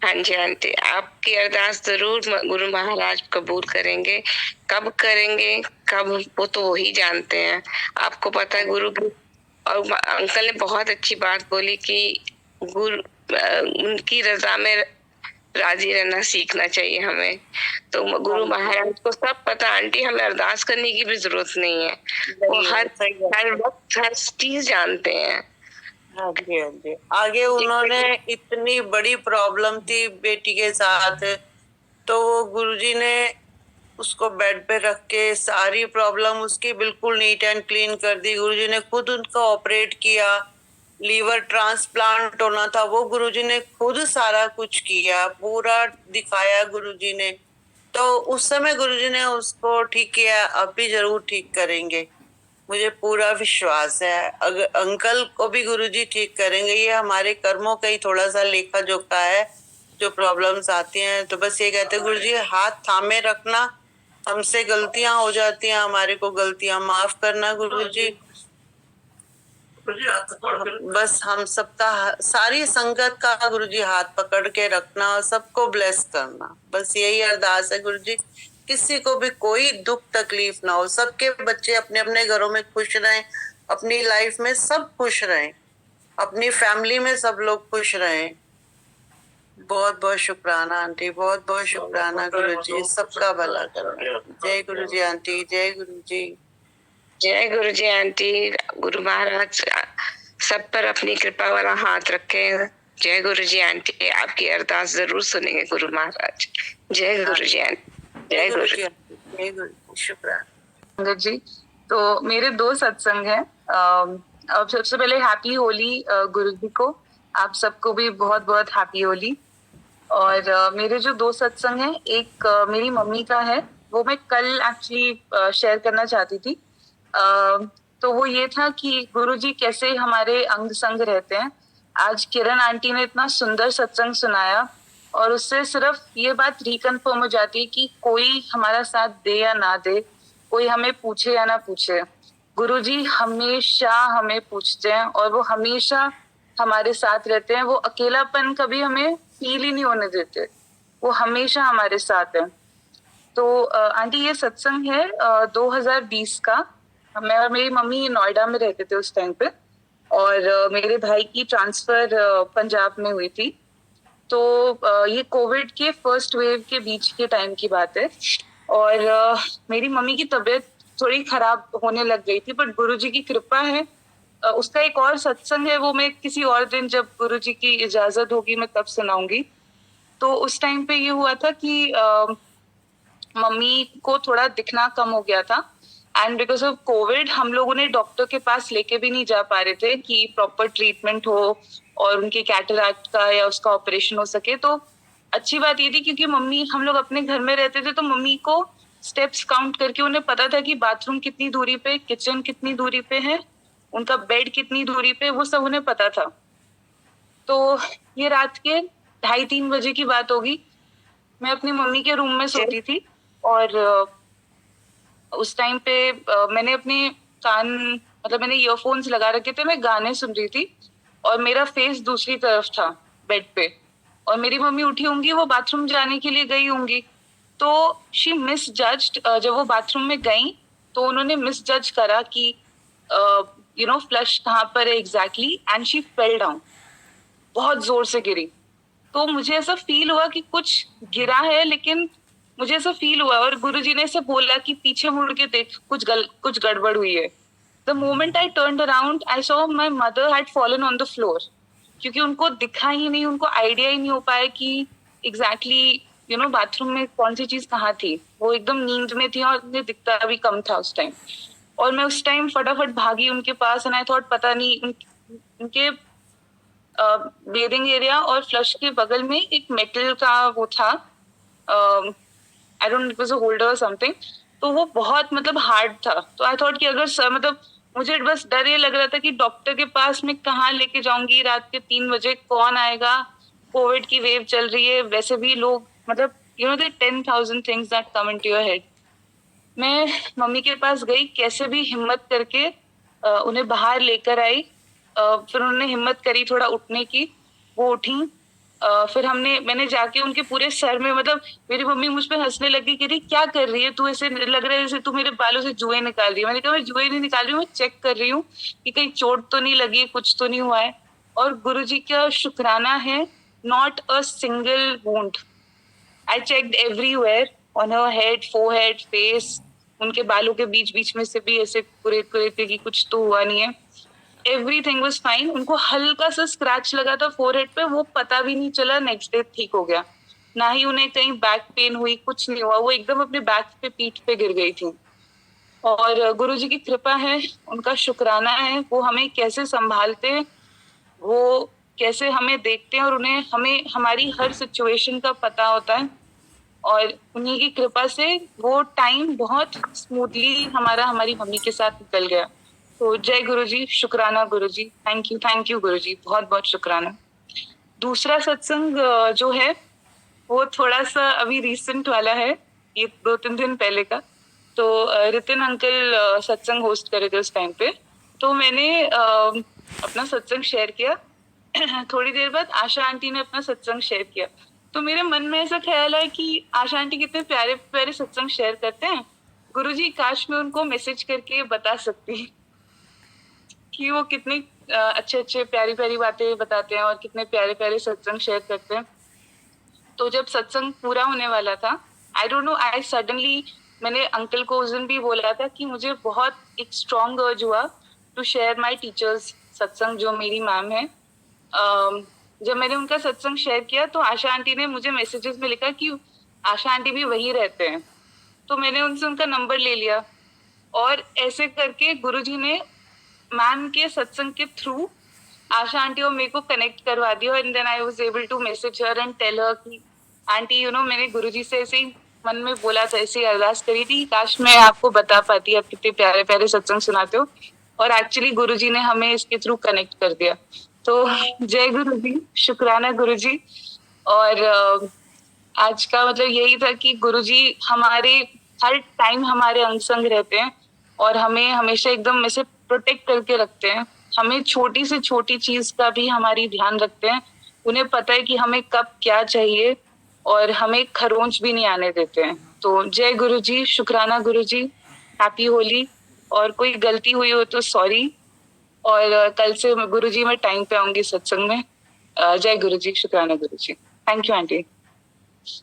हाँ जी आंटी, आपकी अरदास जरूर गुरु महाराज कबूल करेंगे। कब करेंगे, कब, वो तो वही जानते हैं। आपको पता है गुरु की, और अंकल ने बहुत अच्छी बात बोली कि गुरु उनकी रजा में राजी रहना सीखना चाहिए हमें। तो गुरु महाराज को सब पता आंटी, हमें अरदास करने की भी जरूरत नहीं है, वो हर वक्त हर चीज जानते हैं। हाँ जी, हाँ जी। आगे उन्होंने इतनी बड़ी प्रॉब्लम थी बेटी के साथ, तो वो गुरुजी ने उसको बेड पे रख के सारी प्रॉब्लम उसकी बिल्कुल नीट एंड क्लीन कर दी। गुरुजी ने खुद उनका ऑपरेट किया, लीवर ट्रांसप्लांट होना था, वो गुरुजी ने खुद सारा कुछ किया, पूरा दिखाया गुरुजी ने। तो उस समय गुरुजी ने उसको ठीक किया, अब भी जरूर ठीक करेंगे, मुझे पूरा विश्वास है। अगर अंकल को भी गुरुजी ठीक करेंगे, ये हमारे कर्मों का ही थोड़ा सा लेखा जोखा है, जो प्रॉब्लम्स आती हैं। तो बस ये कहते हैं गुरुजी हाथ थामे रखना, हमसे गलतियां हो जाती हैं, हमारे को गलतियां माफ करना गुरुजी। बस हम सबका, सारी संगत का गुरुजी हाथ पकड़ के रखना और सबको ब्लेस करना, बस यही अरदास है गुरुजी। किसी को भी कोई दुख तकलीफ ना हो, सबके बच्चे अपने अपने घरों में खुश रहें, अपनी लाइफ में सब खुश रहें, अपनी फैमिली में सब लोग खुश रहें। बहुत बहुत शुक्राना आंटी, बहुत बहुत शुक्राना गुरुजी, सबका भला करो। जय गुरु जी आंटी, जय गुरु जी। जय गुरु जी आंटी, गुरु महाराज सब पर अपनी कृपा वाला हाथ रखे। जय गुरु जी आंटी, आपकी अरदास जरूर सुनेंगे गुरु महाराज। जय गुरु जी आंटी, जय गुरु जी, जय गुरु जी, शुक्राना। संगत जी, तो मेरे 2 सत्संग हैं। अब सबसे पहले हैप्पी होली गुरु जी को, आप सबको भी बहुत बहुत हैप्पी होली। और मेरे जो 2 सत्संग हैं, एक मेरी मम्मी का है, वो मैं कल एक्चुअली शेयर करना चाहती थी। तो वो ये था कि गुरुजी कैसे हमारे अंग संग रहते हैं। आज किरण आंटी ने इतना सुंदर सत्संग सुनाया, और उससे सिर्फ ये बात रिकन्फर्म हो जाती है कि कोई हमारा साथ दे या ना दे, कोई हमें पूछे या ना पूछे, गुरुजी हमेशा हमें पूछते हैं और वो हमेशा हमारे साथ रहते हैं। वो अकेलापन कभी हमें फील ही नहीं होने देते, वो हमेशा हमारे साथ है। तो आंटी ये सत्संग है 2020 का। मैं और मेरी मम्मी नोएडा में रहते थे उस टाइम पे, और मेरे भाई की ट्रांसफर पंजाब में हुई थी। तो ये कोविड के फर्स्ट वेव के बीच के टाइम की बात है, और मेरी मम्मी की तबीयत थोड़ी खराब होने लग गई थी, बट गुरुजी की कृपा है। उसका एक और सत्संग है, वो मैं किसी और दिन जब गुरुजी की इजाजत होगी मैं तब सुनाऊंगी। तो उस टाइम पे ये हुआ था कि मम्मी को थोड़ा दिखना कम हो गया था, एंड बिकॉज ऑफ कोविड हम लोग उन्हें डॉक्टर के पास लेके भी नहीं जा पा रहे थे कि प्रॉपर ट्रीटमेंट हो और उनके कैटरैक्ट का या उसका ऑपरेशन हो सके। तो अच्छी बात ये थी क्योंकि मम्मी, हम लोग अपने घर में रहते थे, तो मम्मी को स्टेप्स काउंट करके उन्हें पता था कि बाथरूम कितनी दूरी पे, किचन कितनी दूरी पे है, उनका बेड कितनी दूरी पे, वो सब उन्हें पता था। तो ये रात के 2:30-3 बजे की बात होगी, मैं अपनी मम्मी के रूम में सोती थी, और उस टाइम पे मैंने अपने कान, मतलब मैंने ईयरफोन्स लगा रखे थे, मैं गाने सुन रही थी, और मेरा फेस दूसरी तरफ था बेड पे, और मेरी मम्मी उठी होंगी, वो बाथरूम जाने के लिए गई होंगी। तो शी मिस जज्ड, जब वो बाथरूम में गई तो उन्होंने मिस जज करा कि फ्लश कहाँ पर है exactly, and she fell down, बहुत जोर से गिरी। तो मुझे ऐसा फील हुआ कि कुछ गिरा है, लेकिन मुझे ऐसा फील हुआ, और गुरुजी ने ऐसे बोला कि पीछे मुड़ के देख, कुछ गड़बड़ हुई है। The moment I turned around, I saw my mother had fallen on the floor, क्योंकि उनको दिखा ही नहीं, उनको आइडिया ही नहीं हो पाया कि एग्जैक्टली बाथरूम में कौन सी चीज कहाँ थी। वो एकदम नींद में थी और उन्हें दिखता भी कम था उस टाइम। और मैं उस टाइम फटाफट भागी उनके पास, एंड आई थॉट पता नहीं उनके बेदिंग एरिया और फ्लश के बगल में एक मेटल का वो था, I don't, it was a holder और समथिंग, तो वो बहुत मतलब हार्ड था। तो आई थॉट कि अगर मतलब मुझे बस डर ये लग रहा था कि डॉक्टर के पास मैं कहाँ लेके जाऊंगी, रात के 3 बजे कौन आएगा, कोविड की वेव चल रही है, वैसे भी लोग मतलब you know the 10,000 things that come into your head. मैं मम्मी के पास गई, कैसे भी हिम्मत करके उन्हें बाहर लेकर आई। फिर उन्होंने हिम्मत करी थोड़ा उठने की, वो उठी। फिर मैंने जाके उनके पूरे सर में, मतलब मेरी मम्मी मुझ पे हंसने लगी कि रही क्या कर रही है तू, ऐसे लग रहा है जैसे तू मेरे बालों से जुएं निकाल रही है। मैंने कहा मैं जुएं नहीं निकाल रही हूँ, मैं चेक कर रही हूँ कि कहीं चोट तो नहीं लगी, कुछ तो नहीं हुआ है। और गुरुजी का शुक्राना है, not a single wound. I checked everywhere, on her head, forehead, face, उनके बालों के बीच बीच में से भी ऐसे कुरेद की कुछ तो हुआ नहीं है। Everything was fine. उनको हल्का सा स्क्रैच लगा था फोरहेड पे, वो पता भी नहीं चला, नेक्स्ट डे ठीक हो गया। ना ही उन्हें कहीं बैक पेन हुई, कुछ नहीं हुआ, वो एकदम अपने बैक पे पीठ पे गिर गई थी। और गुरुजी की कृपा है, उनका शुक्राना है, वो हमें कैसे संभालते, वो कैसे हमें देखते हैं और उन्हें हमें हमारी हर सिचुएशन का पता होता है। और उन्हीं की कृपा से वो टाइम बहुत स्मूथली हमारी मम्मी के साथ निकल गया। तो जय गुरुजी, शुक्राना गुरुजी, थैंक यू गुरुजी, बहुत बहुत शुक्राना। दूसरा सत्संग जो है वो थोड़ा सा अभी रिसेंट वाला है, ये 2-3 दिन पहले का। तो रितिन अंकल सत्संग होस्ट करे थे उस टाइम पे, तो मैंने अपना सत्संग शेयर किया। थोड़ी देर बाद आशा आंटी ने अपना सत्संग शेयर किया। तो मेरे मन में ऐसा ख्याल है कि आशा आंटी कितने प्यारे प्यारे सत्संग शेयर करते हैं, गुरुजी काश मैं उनको मैसेज करके बता सकती कि वो कितने अच्छे अच्छे प्यारी प्यारी बातें बताते हैं और कितने प्यारे प्यारे सत्संग शेयर करते हैं। तो जब सत्संग पूरा होने वाला था, आई डोंट नो, मैंने अंकल को उस दिन भी बोला था कि मुझे बहुत एक स्ट्रॉन्ग अर्ज हुआ टू शेयर माय टीचर्स सत्संग, जो मेरी मैम है। जब मैंने उनका सत्संग शेयर किया तो आशा आंटी ने मुझे मैसेजेस में लिखा कि आशा आंटी भी वहीं रहते हैं। तो मैंने उनसे उनका नंबर ले लिया और ऐसे करके गुरुजी ने मैम के सत्संग के थ्रू आशा आंटी और मेरे को कनेक्ट करवा दिया। And then I was able to message her and tell her कि आंटी यू नो, मैंने गुरुजी से ऐसे ही मन में बोला था, ऐसे ही अरदास करी थी, काश मैं आपको बता पाती, आप कितने प्यारे प्यारे सत्संग सुनाते हो। और एक्चुअली गुरुजी ने हमें इसके थ्रू कनेक्ट कर दिया। तो जय गुरुजी, शुक्राना गुरुजी। और आज का मतलब यही था कि गुरुजी हमारे हर टाइम हमारे अंग संग रहते हैं और हमें हमेशा एकदम ऐसे प्रोटेक्ट करके रखते हैं। हमें छोटी से छोटी चीज का भी हमारी ध्यान रखते हैं। उन्हें पता है कि हमें कब क्या चाहिए और हमें खरोंच भी नहीं आने देते हैं। तो जय गुरुजी, शुक्राना गुरुजी, हैप्पी होली। और कोई गलती हुई हो तो सॉरी। और कल से गुरुजी मैं टाइम पे आऊंगी सत्संग में। जय गुरुजी, शुक्राना गुरुजी, थैंक यू आंटी।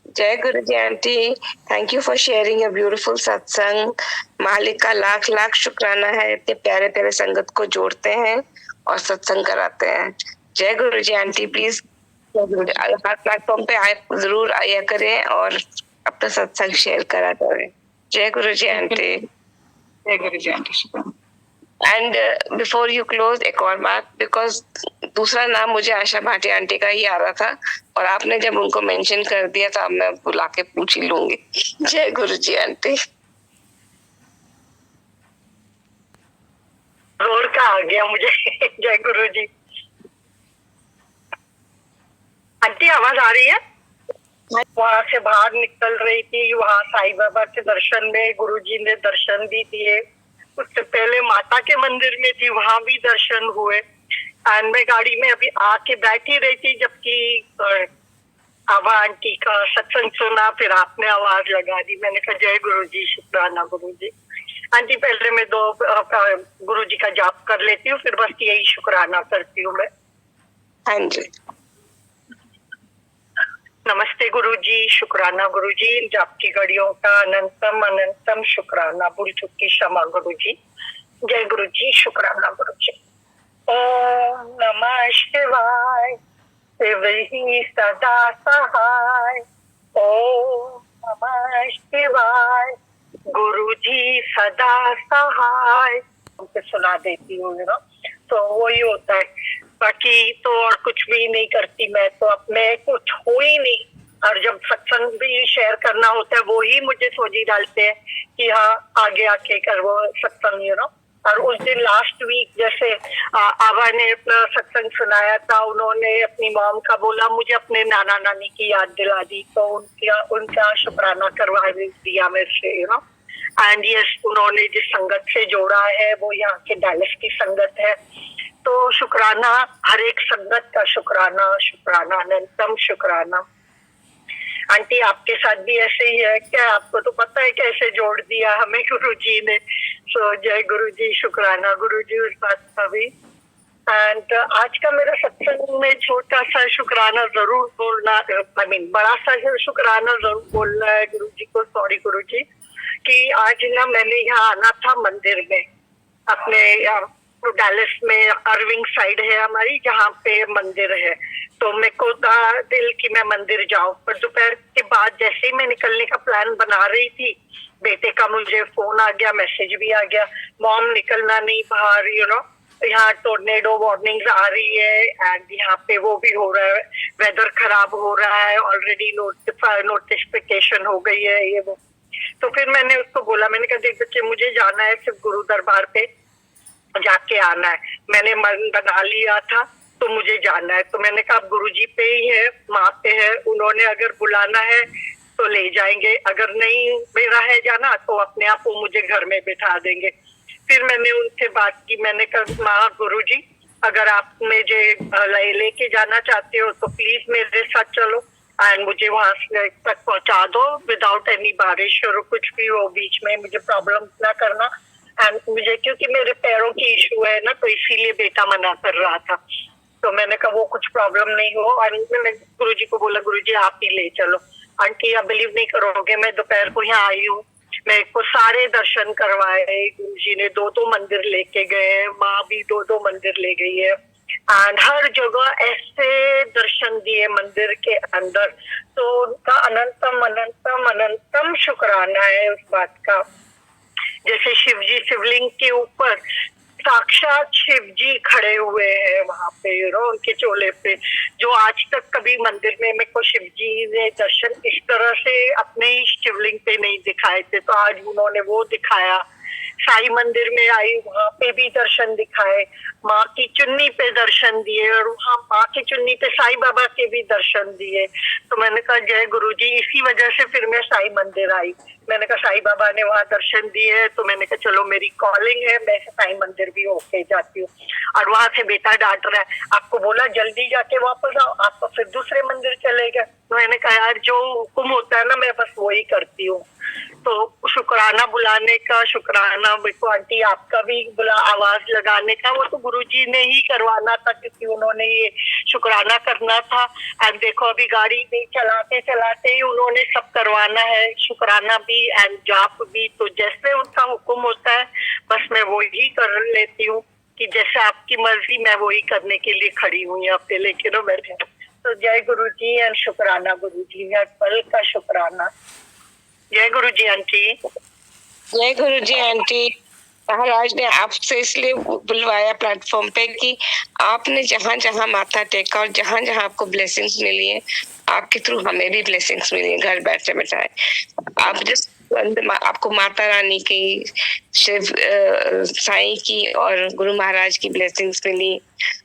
जय गुरु जी aunty, thank you for sharing a beautiful satsang. मालिक का लाख लाख शुक्राना है, इतने प्यारे प्यारे संगत को जोड़ते हैं और सत्संग कराते हैं। जय गुरु जी आंटी, प्लीज हर प्लेटफॉर्म पे आए, जरूर आया करें और अपना सत्संग शेयर करा करें। जय गुरु जी आंटी। जय गुरु जी आंटी, शुक्राना। एंड बिफोर यू क्लोज, एक और बात, बिकॉज दूसरा नाम मुझे आशा भाटी आंटी का ही आ रहा था और आपने जब उनको मेंशन कर दिया तो अब मैं बुला के पूछ ही लूंगी। जय गुरु जी आंटी। रोर का आ गया मुझे। जय गुरु जी। आंटी आवाज आ रही है? वहां से बाहर निकल रही थी, वहाँ साईं बाबा के दर्शन में गुरुजी ने दर्शन भी दिए। उससे पहले माता के मंदिर में थी, वहां भी दर्शन हुए। एंड मैं गाड़ी में अभी आके बैठी रही थी, जबकि आभा आंटी का सत्संग सुना, फिर आपने आवाज लगा दी। मैंने कहा जय गुरुजी, शुक्राना गुरुजी। आंटी पहले मैं 2 गुरुजी का जाप कर लेती हूँ, फिर बस यही शुक्राना करती हूँ मैं। हाँ जी। नमस्ते गुरुजी, शुक्राना गुरुजी, जाप की घड़ियों का अनंतम अनंतम शुक्राना, भूल चूक की क्षमा गुरुजी। जय गुरुजी, शुक्राना गुरुजी। ओम नमः शिवाय, शिव ही सदा सहाय। ओम नमः शिवाय, गुरुजी सदा सहाय। उनसे सुना देती हूँ, तो वही होता है। बाकी तो और कुछ भी नहीं करती मैं, तो अब मैं कुछ हो ही नहीं। और जब सत्संग भी शेयर करना होता है वो ही मुझे सोची डालते हैं कि हाँ आगे आके कर वो सत्संग, और उस दिन लास्ट वीक जैसे आभा ने अपना सत्संग सुनाया था, उन्होंने अपनी मॉम का बोला, मुझे अपने नाना नानी की याद दिला दी, तो उनका शुक्राना करवा दिया मेरे से, एंड यस, उन्होंने जिस संगत से जोड़ा है वो यहाँ के डैलस की संगत है। तो शुक्राना, हर एक संगत का शुक्राना, शुक्राना, अनंतम शुक्राना। आंटी आपके साथ भी ऐसे ही है क्या? आपको तो पता है कैसे जोड़ दिया हमें गुरुजी ने। सो जय गुरुजी, शुक्राना गुरुजी उस बात का भी। एंड आज का मेरा सत्संग में छोटा सा शुक्राना जरूर बोलना, बड़ा सा शुक्राना जरूर बोलना है गुरुजी को। सॉरी गुरुजी, कि आज ना मैंने यहाँ आना था मंदिर में, अपने डैलस में अर्विंग साइड है हमारी जहाँ पे मंदिर है, तो मेरे को था दिल कि मैं मंदिर जाऊं, पर दोपहर के बाद जैसे ही मैं निकलने का प्लान बना रही थी, बेटे का मुझे फोन आ गया, मैसेज भी आ गया, मॉम निकलना नहीं बाहर, यहाँ टोर्नेडो वार्निंग्स आ रही है एंड यहाँ पे वो भी हो रहा है, वेदर खराब हो रहा है, ऑलरेडी नोटिफिकेशन हो गई है ये वो। तो फिर मैंने उसको बोला, मैंने कहा देख बच्चे मुझे जाना है सिर्फ गुरु दरबार पे जाके आना है, मैंने मन बना लिया था तो मुझे जाना है। तो मैंने कहा गुरुजी पे ही है, माँ पे है, उन्होंने अगर बुलाना है तो ले जाएंगे, अगर नहीं मेरा है जाना तो अपने आप वो मुझे घर में बिठा देंगे। फिर मैंने उनसे बात की, मैंने कहा माँ गुरुजी अगर आप मुझे लेके जाना चाहते हो तो प्लीज मेरे साथ चलो एंड मुझे वहां तक पहुंचा दो विदाउट एनी बारिश और कुछ भी हो बीच में, मुझे प्रॉब्लम ना करना। एंड मुझे क्योंकि मेरे पैरों की इशू है ना, तो इसीलिए बेटा मना कर रहा था, तो मैंने कहा वो कुछ प्रॉब्लम नहीं हो। और मैंने गुरुजी को बोला गुरुजी आप ही ले चलो। आंटी आप बिलीव नहीं करोगे, मैं दोपहर को यहाँ आई हूँ, मेरे को सारे दर्शन करवाए, गुरुजी ने 2-2 मंदिर लेके गए, माँ भी 2-2 मंदिर ले गई है एंड हर जगह ऐसे दर्शन दिए मंदिर के अंदर। तो उनका अनंतम अनंतम अनंतम शुक्राना है उस बात का। जैसे शिवजी शिवलिंग के ऊपर साक्षात शिव जी खड़े हुए हैं वहां पे, उनके चोले पे, जो आज तक कभी मंदिर में मेरे को शिव जी ने दर्शन इस तरह से अपने ही शिवलिंग पे नहीं दिखाए थे, तो आज उन्होंने वो दिखाया। साई मंदिर में आई, वहां पे भी दर्शन दिखाए, माँ की चुन्नी पे दर्शन दिए और वहाँ माँ की चुन्नी पे साई बाबा के भी दर्शन दिए। तो मैंने कहा जय गुरुजी, इसी वजह से फिर मैं साई मंदिर आई। मैंने कहा साई बाबा ने वहाँ दर्शन दिए, तो मैंने कहा चलो मेरी कॉलिंग है, मैं साई मंदिर भी होके जाती हूँ। और वहां से बेटा डांट रहा है, आपको बोला जल्दी जाके वापस आओ, आप तो फिर दूसरे मंदिर चले गए। तो मैंने कहा यार जो हुक्म होता है ना मैं बस वही करती हूँ। तो शुक्राना बुलाने का, शुक्राना बिल्कुल आंटी आपका भी आवाज लगाने का, वो तो गुरुजी ने ही करवाना था क्योंकि उन्होंने ये शुक्राना करना था। एंड देखो अभी गाड़ी भी चलाते चलाते ही उन्होंने सब करवाना है, शुक्राना भी एंड जाप भी। तो जैसे उनका हुक्म होता है बस मैं वो ही कर लेती हूँ कि जैसे आपकी मर्जी, मैं वही करने के लिए खड़ी हूँ यहाँ पे, लेकिन बैठे। तो जय गुरुजी एंड शुक्राना गुरुजी, हर पल का शुक्राना। जय गुरुजी आंटी। जय गुरुजी आंटी। महाराज ने आपसे इसलिए बुलवाया प्लेटफॉर्म पे कि आपने जहाँ जहाँ माथा टेका और जहाँ जहाँ आपको ब्लेसिंग्स मिली है, आपके थ्रू हमें भी ब्लेसिंग्स मिली है घर बैठे बैठाए। आप जिस आपको माता रानी की, शिव साईं की और गुरु महाराज की ब्लेसिंग्स मिली,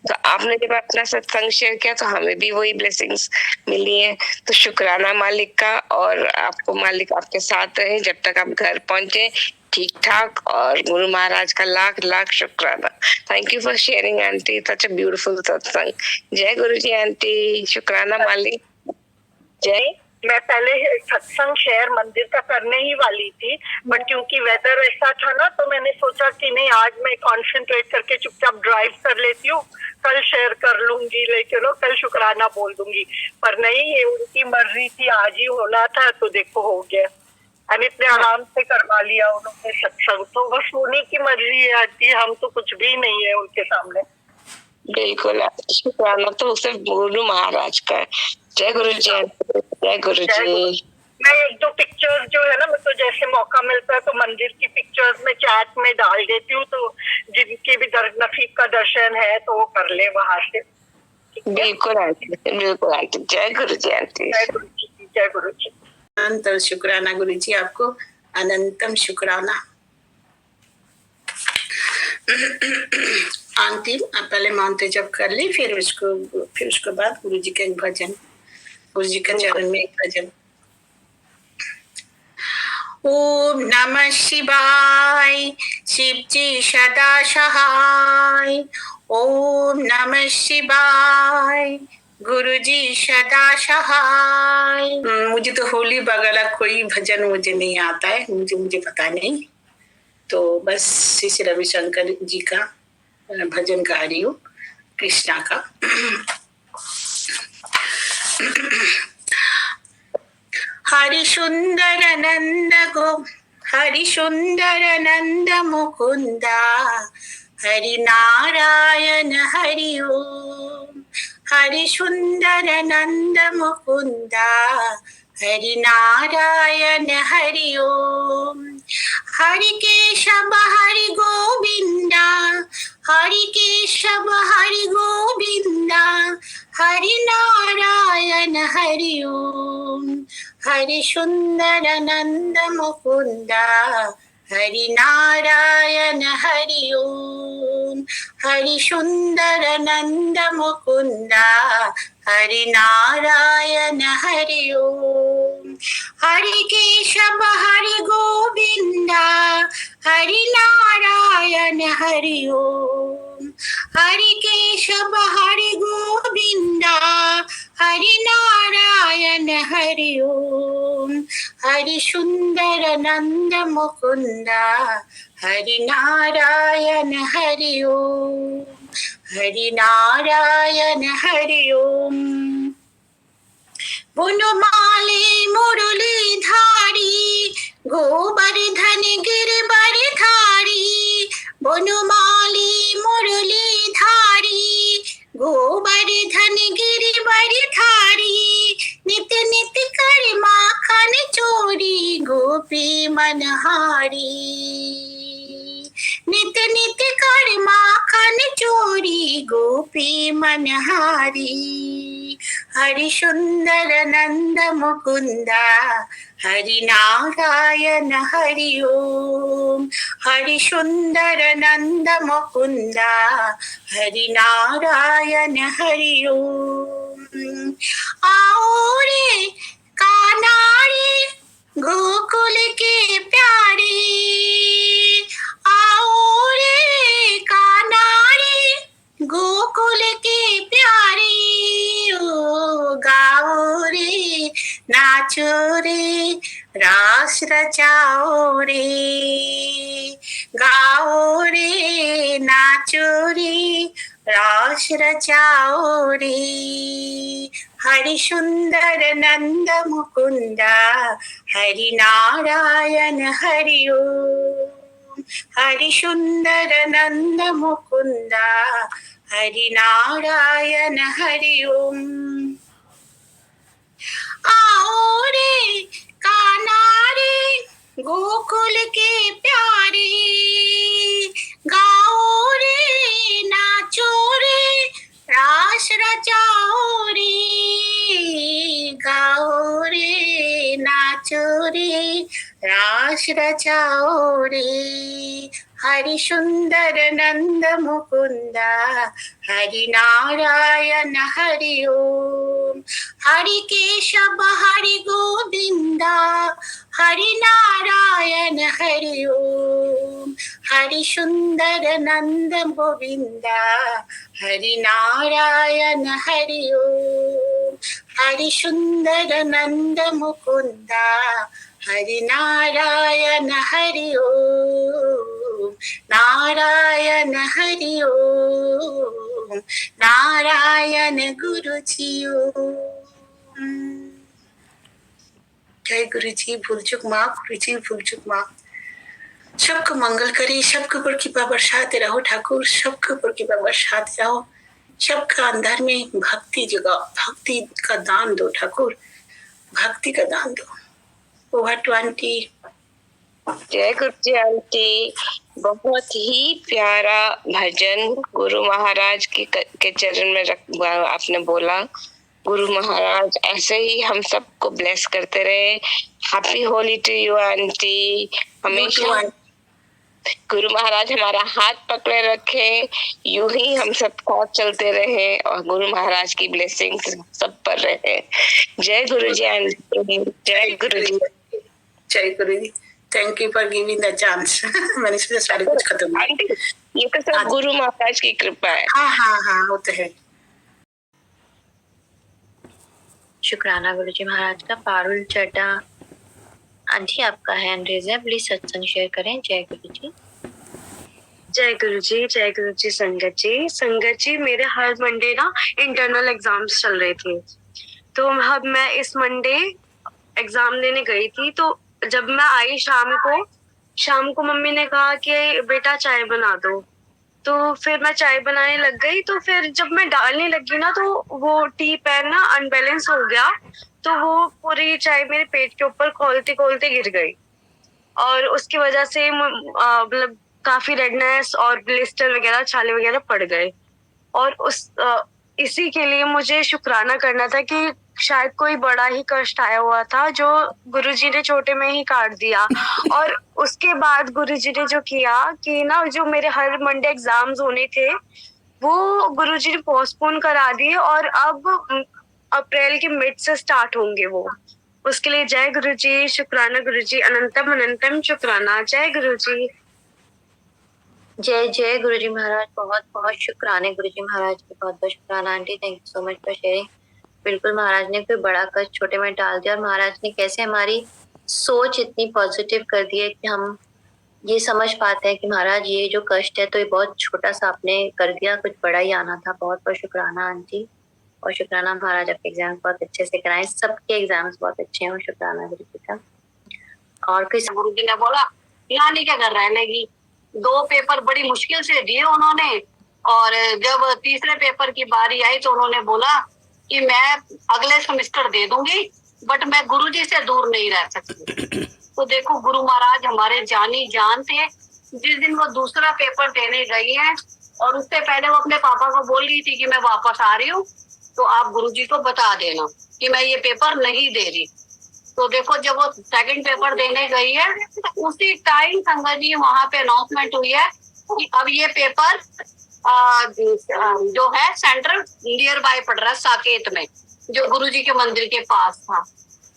तो आपने जब अपना सत्संग शेयर किया तो हमें भी वही ब्लेसिंग्स मिली है। तो शुक्राना मालिक का, और आपको मालिक आपके साथ रहे जब तक आप घर पहुंचे ठीक ठाक, और गुरु महाराज का लाख लाख शुक्राना। Thank you for sharing aunty, such a beautiful सत्संग। जय गुरु जी आंटी, शुक्राना मालिक। जय। मैं पहले सत्संग शेयर मंदिर का करने ही वाली थी, बट क्योंकि वेदर ऐसा था ना, तो मैंने सोचा कि नहीं आज मैं कंसंट्रेट करके चुपचाप ड्राइव कर लेती हूँ, कल शेयर कर लूंगी, लेकिन कल शुक्राना बोल दूंगी। पर नहीं, ये उनकी मर्जी थी, आज ही होना था, तो देखो हो गया। हम इतने आराम से करवा लिया उन्होंने सत्संग, तो बस उन्हीं की मर्जी आती है, हम तो कुछ भी नहीं है उनके सामने। बिल्कुल, शुक्राना तो सिर्फ गुरु महाराज का है। जय गुरु जी, जय गुरु जी। मैं एक दो पिक्चर्स जो है ना, मैं तो जैसे मौका मिलता है तो मंदिर की पिक्चर्स में चैट में डाल देती हूँ, तो जिनके भी नसीब का दर्शन है तो वो कर ले वहां से। बिल्कुल आंटी, बिल्कुल आंटी। जय गुरु जी आंटी। जय गुरु जी, जय गुरु जी। अनंत शुक्राना गुरु जी, आपको अनंतम शुक्राना। आंटी आप पहले मंत्र जप कर ली, फिर उसके बाद गुरु जी का एक भजन, गुरु जी के चरण में एक भजन। ओम नमः शिवाय, शिव जी सदा सहाय। ओम नमः शिवाय, गुरु जी सदा सहाय। मुझे तो होली वगैरह कोई भजन मुझे नहीं आता है, मुझे पता नहीं, तो बस श्री रविशंकर जी का भजन गा रही हूँ, कृष्णा का। हरि सुंदर नंद गो, हरि सुंदर नंद मुकुंदा, हरि नारायण हरि ओम। हरि सुंदर नंद मुकुंदा, हरि नारायण हरि ओम। हरि केशव हरि गोविंदा, हरि केशव हरि गोविंदा, हरि नारायण हरि ओम। हरि सुंदर नंद मुकुंदा, हरि नारायण हरि ओम। हरि सुंदर नंद मुकुंदा, हरि नारायण हरि ओम। हरि केशव हरि गोविंदा, हरि नारायण हरि ओम। हरि केशव हरि गोविंदा, हरि नारायण हरि ओम। हरि सुंदर नंद मुकुंदा, हरि नारायण हरि ओम। हरि नारायण हरि ओम। वनमाले मुरली धारी, गोवर्धन गिरवर धारी। वनमाली मुरली धारी, गोवर्धन गिरवर धारी। नित नित कर माखन चोरी, गोपी मनहारी। नित नित कर माखन चोरी, गोपी मनहारी। हरि सुंदर नंद मुकुंदा, हरि नारायण हरि ओम। हरि सुंदर नंद मुकुंदा, हरि नारायण हरि ओम। आओ रे कानारी, गोकुल के प्यारे। आओ रे कानारी, गोकुल के प्यारे। ओ गाओ रे, नाचो रे, रास रचाओ रे। गाओ रे, नाचो रे, रास रचाओ रे। हरि सुंदर नंद मुकुंदा, हरि नारायण हरि ओम। हरि सुंदर नंद मुकुंदा, हरि नारायण हरि ओम। आओ रे कानारे, गोकुल के प्यारे। गाओ रे, नाचो रे, रास रचाओ रे। गाओ रे, नाचो रे, रास रचाओ रे। हरि सुंदर नंद मुकुंदा, हरि नारायण हरि ओम। हरि केशव हरि गोविंदा, हरि नारायण हरि ओम। हरि सुंदर नंद गोविंदा, हरि नारायण हरि ओम। हरि सुंदर नंद मुकुंदा, हरि नारायण हरि ओम। नारायण हरि ओम। नारायण गुरु जी ओम। जय गुरु जी। भूल चूक माफ, गुरु जी भूल चूक माफ। सबको मंगल करे, सबके ऊपर कृपा बरसाते रहो ठाकुर, सबके ऊपर कृपा बरसाते रहो। सबका अंदर में भक्ति जगाओ, भक्ति का दान दो ठाकुर, भक्ति का दान दो। ओवर 20। जय गुरु जी आंटी, बहुत ही प्यारा भजन गुरु महाराज के चरण में रख आपने बोला। गुरु महाराज ऐसे ही हम सबको ब्लेस करते रहे। Happy Holi to you aunty. हमेशा गुरु महाराज हमारा हाथ पकड़े रखे, यूं ही हम सब साथ चलते रहे और गुरु महाराज की ब्लेसिंग्स सब पर रहे। जय गुरु जी आंटी, जय गुरु जी। जय गुरु जी। Thank you for giving the chance. मैंने इसमें सारे कुछ खत्म आंटी ये तो सब गुरु महाराज की कृपा है। हाँ वो तो है। शुक्राना गुरुजी महाराज का। पारुल चड्डा आंटी आपका हैंड रेज है, प्लीज सत्संग शेयर करें। जय गुरु जी। जय गुरु जी, जय गुरु जी। संगत जी, संगत जी, मेरे हर मंडे ना इंटरनल एग्जाम्स चल रहे थे, तो अब मैं इस मंडे एग्जाम देने गई थी। तो जब मैं आई शाम को मम्मी ने कहा कि बेटा चाय बना दो, तो फिर मैं चाय बनाने लग गई। तो फिर जब मैं डालने लगी ना, तो वो टी पैन ना अनबैलेंस हो गया, तो वो पूरी चाय मेरे पेट के ऊपर खोलते खोलते गिर गई और उसकी वजह से मतलब काफी रेडनेस और ब्लिस्टर वगैरह, छाले वगैरह पड़ गए। और इसी के लिए मुझे शुक्राना करना था कि शायद कोई बड़ा ही कष्ट आया हुआ था जो गुरुजी ने छोटे में ही काट दिया। और उसके बाद गुरुजी ने जो किया कि ना, जो मेरे हर मंडे एग्जाम्स होने थे वो गुरुजी ने पोस्टपोन करा दिए और अब अप्रैल के मिड से स्टार्ट होंगे वो। उसके लिए जय गुरुजी, शुक्राना गुरुजी, अनंतम अनंतम शुक्राना। जय गुरुजी। जय जय गुरुजी महाराज। बहुत बहुत शुक्राने गुरुजी महाराज के। बहुत बहुत शुक्राना aunty, thank you so much for sharing. बिल्कुल महाराज ने कोई बड़ा कष्ट छोटे में डाल दिया और महाराज ने कैसे हमारी सोच इतनी पॉजिटिव कर दी है कि हम ये समझ पाते हैं कि महाराज ये जो कष्ट है तो ये बहुत छोटा सा आपने कर दिया, कुछ बड़ा ही आना था। बहुत बहुत शुक्राना आंटी और शुक्राना महाराज, आपके एग्जाम बहुत अच्छे से कराएं, सबके एग्जाम्स बहुत अच्छे हैं। और शुक्राना गुरु जी का। और किसी गुरु जी ने बोला यहाँ नहीं क्या कर रहा है, लेगी 2 पेपर बड़ी मुश्किल से दिए उन्होंने, और जब तीसरे पेपर की बारी आई तो उन्होंने बोला कि मैं अगले सेमेस्टर दे दूंगी, बट मैं गुरुजी से दूर नहीं रह सकती। तो देखो गुरु महाराज हमारे जानी जान थे। जिस दिन वो दूसरा पेपर देने गई हैं और उससे पहले वो अपने पापा को बोल रही थी कि मैं वापस आ रही हूँ, तो आप गुरुजी को बता देना कि मैं ये पेपर नहीं दे रही। तो देखो जब वो सेकंड पेपर देने गई है, उसी टाइम संगत जी वहां पे अनाउंसमेंट हुई है कि अब ये पेपर जो है सेंटर नियर बाय पड़ रहा है साकेत में, जो गुरुजी के मंदिर के पास था।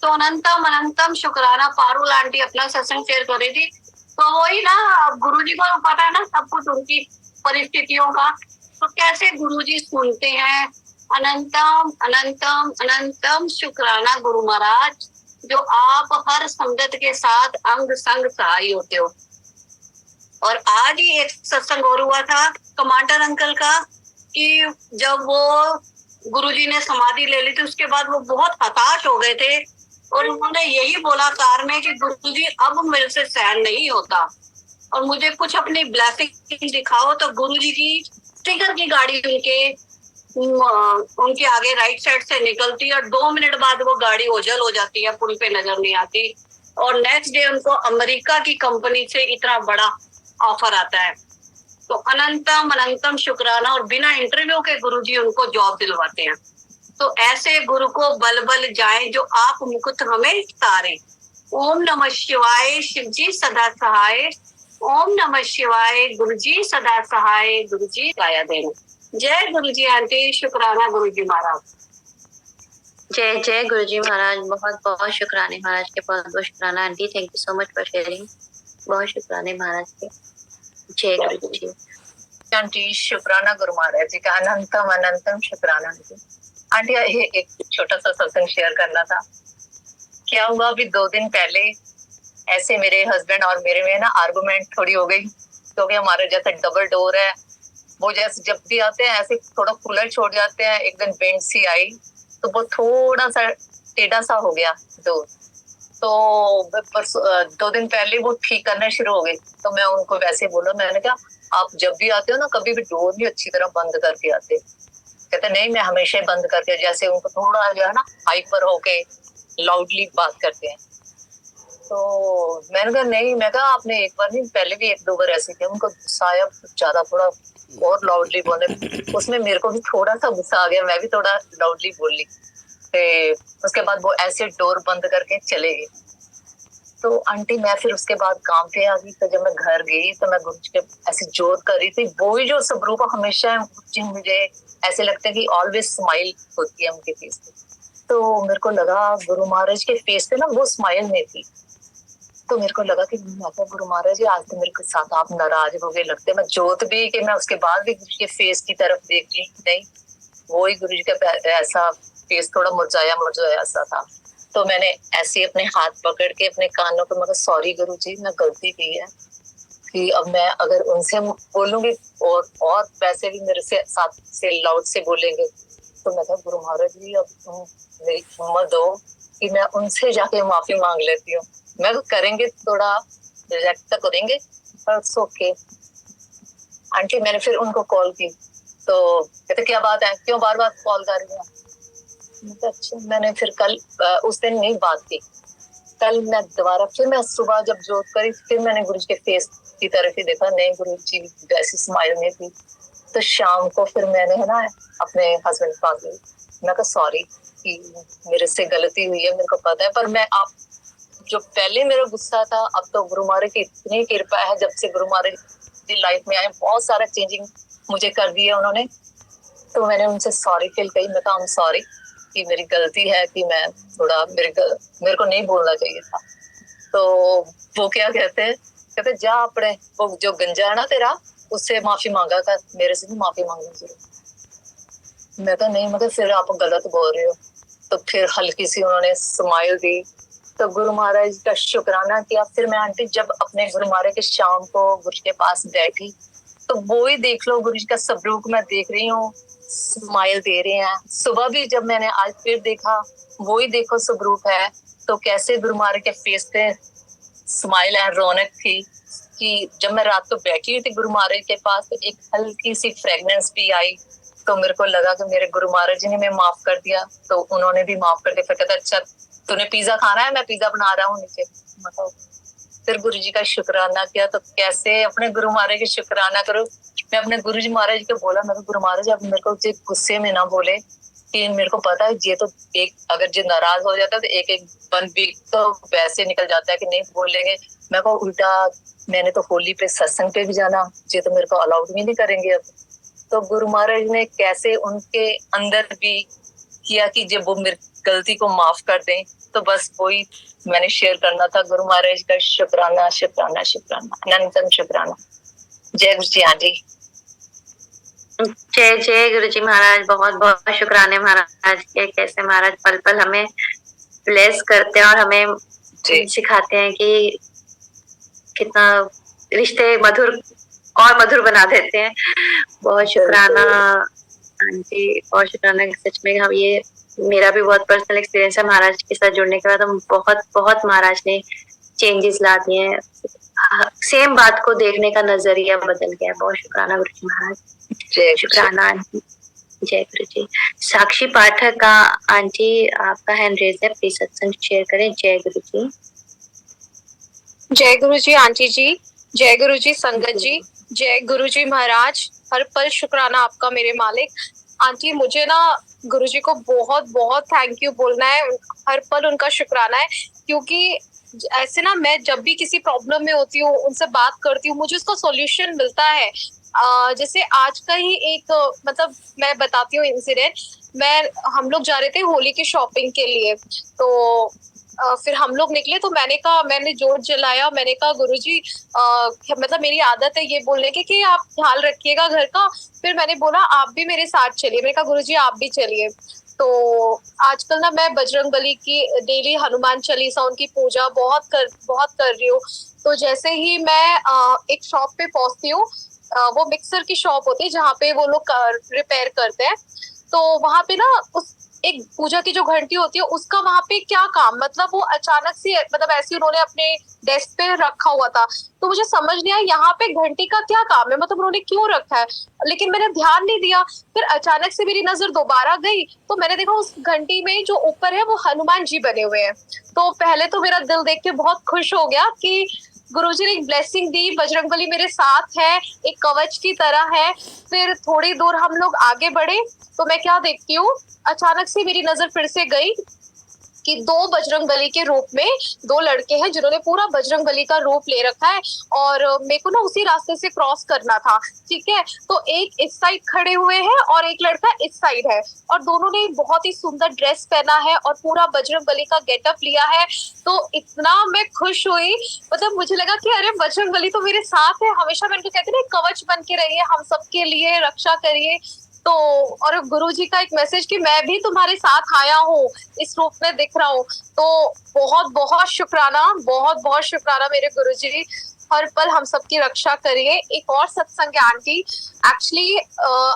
तो अनंतम अनंतम शुक्राना। पारुल आंटी अपना सत्संग शेयर कर रही थी, तो वही ना, गुरुजी को पता है ना सब कुछ उनकी परिस्थितियों का, तो कैसे गुरुजी सुनते हैं। अनंतम अनंतम अनंतम शुक्राना गुरु महाराज, जो आप हर संगत के साथ अंग संग सहाय होते हो। और आज ही एक सत्संग और हुआ था कमांडर अंकल का, कि जब वो गुरुजी ने समाधि ले ली थी उसके बाद वो बहुत हताश हो गए थे और उन्होंने यही बोला कार में कि गुरुजी अब मेरे से सहन नहीं होता और मुझे कुछ अपनी ब्लेसिंग दिखाओ। तो गुरुजी की स्टिकर की गाड़ी उनके आगे राइट साइड से निकलती है और 2 मिनट बाद वो गाड़ी ओझल हो जाती है, पुल पे नजर नहीं आती। और नेक्स्ट डे उनको अमेरिका की कंपनी से इतना बड़ा ऑफर आता है। तो अनंतम अनंतम शुक्राना। और बिना इंटरव्यू के गुरुजी उनको जॉब दिलवाते हैं। तो ऐसे गुरु को बल बल जाए जो आप मुकुट हमें तारे। ओम नमः शिवाय, शिव जी सदा सहाय। ओम नमः शिवाय, गुरु जी सदा सहाय। गुरु जी गाया देना। जय गुरु जी आंटी, शुक्राना गुरु जी महाराज। जय जय गुरुजी महाराज। बहुत बहुत शुक्राने महाराज के। बहुत बहुत शुक्राना aunty, thank you so much for sharing. बहुत शुक्राने महाराज के। जय गुरु जी आंटी। शुक्राना गुरु महाराज जी का। अनंतम अनंतम शुक्राना आंटी। आंटी ये एक छोटा सा सत्संग शेयर करना था। क्या हुआ, अभी 2 दिन पहले ऐसे मेरे हस्बैंड और मेरे में ना आर्गुमेंट थोड़ी हो गई, क्योंकि हमारे जैसे डबल डोर है, वो जैसे जब भी आते हैं ऐसे थोड़ा खुला छोड़ जाते हैं। एक दिन विंड सी आई तो वो थोड़ा सा टेढ़ा सा हो गया डोर। तो 2 दिन पहले वो ठीक करना शुरू हो गई। तो मैं उनको वैसे बोला, मैंने कहा आप जब भी आते हो ना कभी भी डोर भी अच्छी तरह बंद करके आते। कहते नहीं मैं हमेशा ही बंद करके, जैसे उनको थोड़ा जो है ना हाइपर होके लाउडली बात करते हैं। तो मैंने कहा नहीं, मैं कहा आपने एक बार नहीं पहले भी 1-2 बार ऐसे किया। उनको गुस्सा आया ज्यादा, थोड़ा और लाउडली बोले। उसमें मेरे को भी थोड़ा सा गुस्सा आ गया, मैं भी थोड़ा लाउडली बोली। उसके बाद वो ऐसे डोर बंद करके चले गए। तो आंटी मैं फिर उसके बाद काम पे आ गई। तो जब मैं घर गई तो मैं गुरुजी के ऐसे जोर कर रही थी। वो ही जो स्वरूप हमेशा मुझे ऐसे लगता है कि ऑलवेज स्माइल होती है उनके फेस पे। तो मेरे को लगा गुरु महाराज के फेस पे ना वो स्माइल नहीं थी। तो मेरे को लगा कि गुरु महाराज जी आज तो मेरे के साथ आप नाराज हो गए लगते। मैं जोत भी कि मैं उसके बाद भी गुरु जी के फेस की तरफ देख ली, नहीं वो ही गुरु जी का ऐसा फेस थोड़ा मुरझाया मुरझाया सा था। तो मैंने ऐसे अपने हाथ पकड़ के अपने कानों को, मैं सॉरी गुरु जी मैं गलती की है कि अब मैं अगर उनसे बोलूंगी और वैसे भी मेरे से साथ से लाउड से बोलेंगे। तो मैं कहा गुरु महाराज जी अब मेरी हिम्मत दो कि मैं उनसे जाके माफी मांग लेती हूँ। मैं तो करेंगे थोड़ा रिजेक्ट तो करेंगे पर इट्स ओके। आंटी मैंने फिर उनको कॉल की तो कहते क्या बात है, क्यों बार बार कॉल कर रही है। अच्छा मैंने फिर कल उस दिन नहीं बात की। कल मैं दोबारा फिर मैं सुबह जब जोत करी फिर मैंने गुरु जी के फेस की तरफ ही देखा, नहीं गुरु जी वैसी स्माइल नहीं थी। तो शाम को फिर मैंने है ना अपने हस्बैंड के पास गई। मैं कहा सॉरी कि मेरे से गलती हुई है, मेरे को पता है। पर मैं आप जो पहले मेरा गुस्सा था, अब तो गुरु महाराज की इतनी कृपा है, जब से गुरु महाराज लाइफ में आए बहुत सारा चेंजिंग मुझे कर दिया उन्होंने। तो मैंने उनसे सॉरी फील कही। मैं कहा सॉरी कि मेरी गलती है कि मैं थोड़ा मेरे को नहीं बोलना चाहिए था। तो वो क्या कहते जा अपने वो जो गंजा है ना तेरा उससे माफी मांगा कर, मेरे से भी माफी मांगनी चाहिए। मैं कहा नहीं मगर फिर आप गलत बोल रहे हो। तो फिर हल्की सी उन्होंने स्माइल दी। तो गुरु महाराज का शुक्राना किया। फिर मैं आंटी जब अपने गुरु महाराज के शाम को गुरु के पास बैठी तो वो ही देख लो गुरु जी का स्वरूप मैं देख रही हूँ, स्माइल दे रहे हैं। सुबह भी जब मैंने आज फिर देखा वो ही देखो स्वरूप है। तो कैसे गुरु महाराज के फेस पे स्माइल है, रौनक थी कि जब मैं रात को बैठी हुई थी गुरु महाराज के पास तो एक हल्की सी फ्रेगनेंस भी आई। तो मेरे को लगा कि मेरे गुरु महाराज जी ने मैं माफ कर दिया। तो उन्होंने भी माफ कर दिया। फिर कहते अच्छा तूने पिज्जा खाना है, मैं पिज्जा बना रहा हूँ नीचे। मतलब फिर गुरु जी का शुक्राना किया। तो कैसे अपने गुरु महाराज के शुक्राना करो। मैं अपने गुरु जी महाराज को बोला, मैं गुरु महाराज अब मेरे को गुस्से में ना बोले कि मेरे को पता है ये तो एक अगर जो नाराज हो जाता है तो एक 1 वीक तो वैसे निकल जाता है कि नहीं बोलेंगे। मैं को उल्टा मैंने तो होली पे सत्संग पे भी जाना, ये तो मेरे को अलाउड भी नहीं करेंगे अब। तो गुरु महाराज ने कैसे उनके अंदर भी किया कि जब वो मेरी गलती को माफ कर दें। तो बस वही मैंने शेयर करना था। गुरु महाराज का शुक्राना शुक्राना शुक्राना अनंतम शुक्राना। जय गुरु जी। हाँ जी जय जय गुरु जी महाराज, बहुत बहुत शुक्राने महाराज के। कैसे महाराज पल पल हमें ब्लेस करते हैं और हमें सिखाते हैं कि कितना रिश्ते मधुर और मधुर बना देते हैं। बहुत शुक्राना आंटी, बहुत शुक्राना। सच में हम ये मेरा भी बहुत पर्सनल एक्सपीरियंस है। महाराज के साथ जुड़ने के बाद हम बहुत महाराज ने चेंजेस ला दिए हैं। सेम बात को देखने का नजरिया बदल गया। बहुत शुक्राना गुरु जी महाराज। जय शुक्राना आंटी। जय गुरु जी। साक्षी पाठक का आंटी आपका हैंड रेज है, प्लीज सत्संग शेयर करें। जय गुरु जी। जय गुरु जी आंटी जी, जय गुरु जी संगत जी, जय गुरु जी महाराज। हर पल शुक्राना आपका मेरे मालिक। आंटी मुझे ना गुरु जी को बहुत बहुत थैंक यू बोलना है। हर पल उनका शुक्राना है क्योंकि ऐसे ना मैं जब भी किसी प्रॉब्लम में होती हूँ उनसे बात करती हूँ मुझे उसका सॉल्यूशन मिलता है। जैसे आज का ही एक मतलब मैं बताती हूँ इंसिडेंट। हम लोग जा रहे थे होली की शॉपिंग के लिए। तो फिर हम लोग निकले तो मैंने जोत जलाया। मैंने कहा गुरुजी मतलब मेरी आदत है ये बोलने की कि आप ख्याल रखिएगा घर का। फिर मैंने बोला आप भी मेरे साथ चलिए। मैंने कहा गुरुजी आप भी चलिए। तो आजकल ना मैं बजरंगबली की डेली हनुमान चालीसा उनकी पूजा बहुत कर रही हूँ। तो जैसे ही मैं एक शॉप पे पहुंचती हूँ, वो मिक्सर की शॉप होती है जहाँ पे वो लोग रिपेयर करते हैं। तो वहां पे ना उस एक पूजा की जो घंटी होती है उसका वहां पे क्या काम, मतलब वो अचानक से मतलब ऐसे उन्होंने अपने डेस्क पे रखा हुआ था, तो मुझे समझ नहीं आया यहाँ पे घंटी का क्या काम है, मतलब उन्होंने क्यों रखा है, लेकिन मैंने ध्यान नहीं दिया। फिर अचानक से मेरी नजर दोबारा गई तो मैंने देखा उस घंटी में जो ऊपर है वो हनुमान जी बने हुए हैं। तो पहले तो मेरा दिल देख के बहुत खुश हो गया कि गुरुजी ने एक ब्लेसिंग दी, बजरंगबली मेरे साथ है, एक कवच की तरह है। फिर थोड़ी दूर हम लोग आगे बढ़े तो मैं क्या देखती हूँ, अचानक से मेरी नजर फिर से गई कि दो बजरंगबली के रूप में दो लड़के हैं जिन्होंने पूरा बजरंगबली का रूप ले रखा है, और मेरे को ना उसी रास्ते से क्रॉस करना था, ठीक है। तो एक इस साइड खड़े हुए हैं और एक लड़का इस साइड है, और दोनों ने बहुत ही सुंदर ड्रेस पहना है और पूरा बजरंगबली का गेटअप लिया है। तो इतना मैं खुश हुई, मतलब मुझे लगा कि अरे बजरंगबली तो मेरे साथ है, हमेशा मैं उनको कहती हूँ ना कवच बन के रहिए, हम सबके लिए रक्षा करिए। तो और गुरुजी का एक मैसेज कि मैं भी तुम्हारे साथ आया हूँ, इस रूप में दिख रहा हूँ। तो बहुत बहुत शुक्राना, बहुत बहुत शुक्राना मेरे गुरुजी, हर पल हम सबकी रक्षा करिए। एक और सत्संग है आंटी, एक्चुअली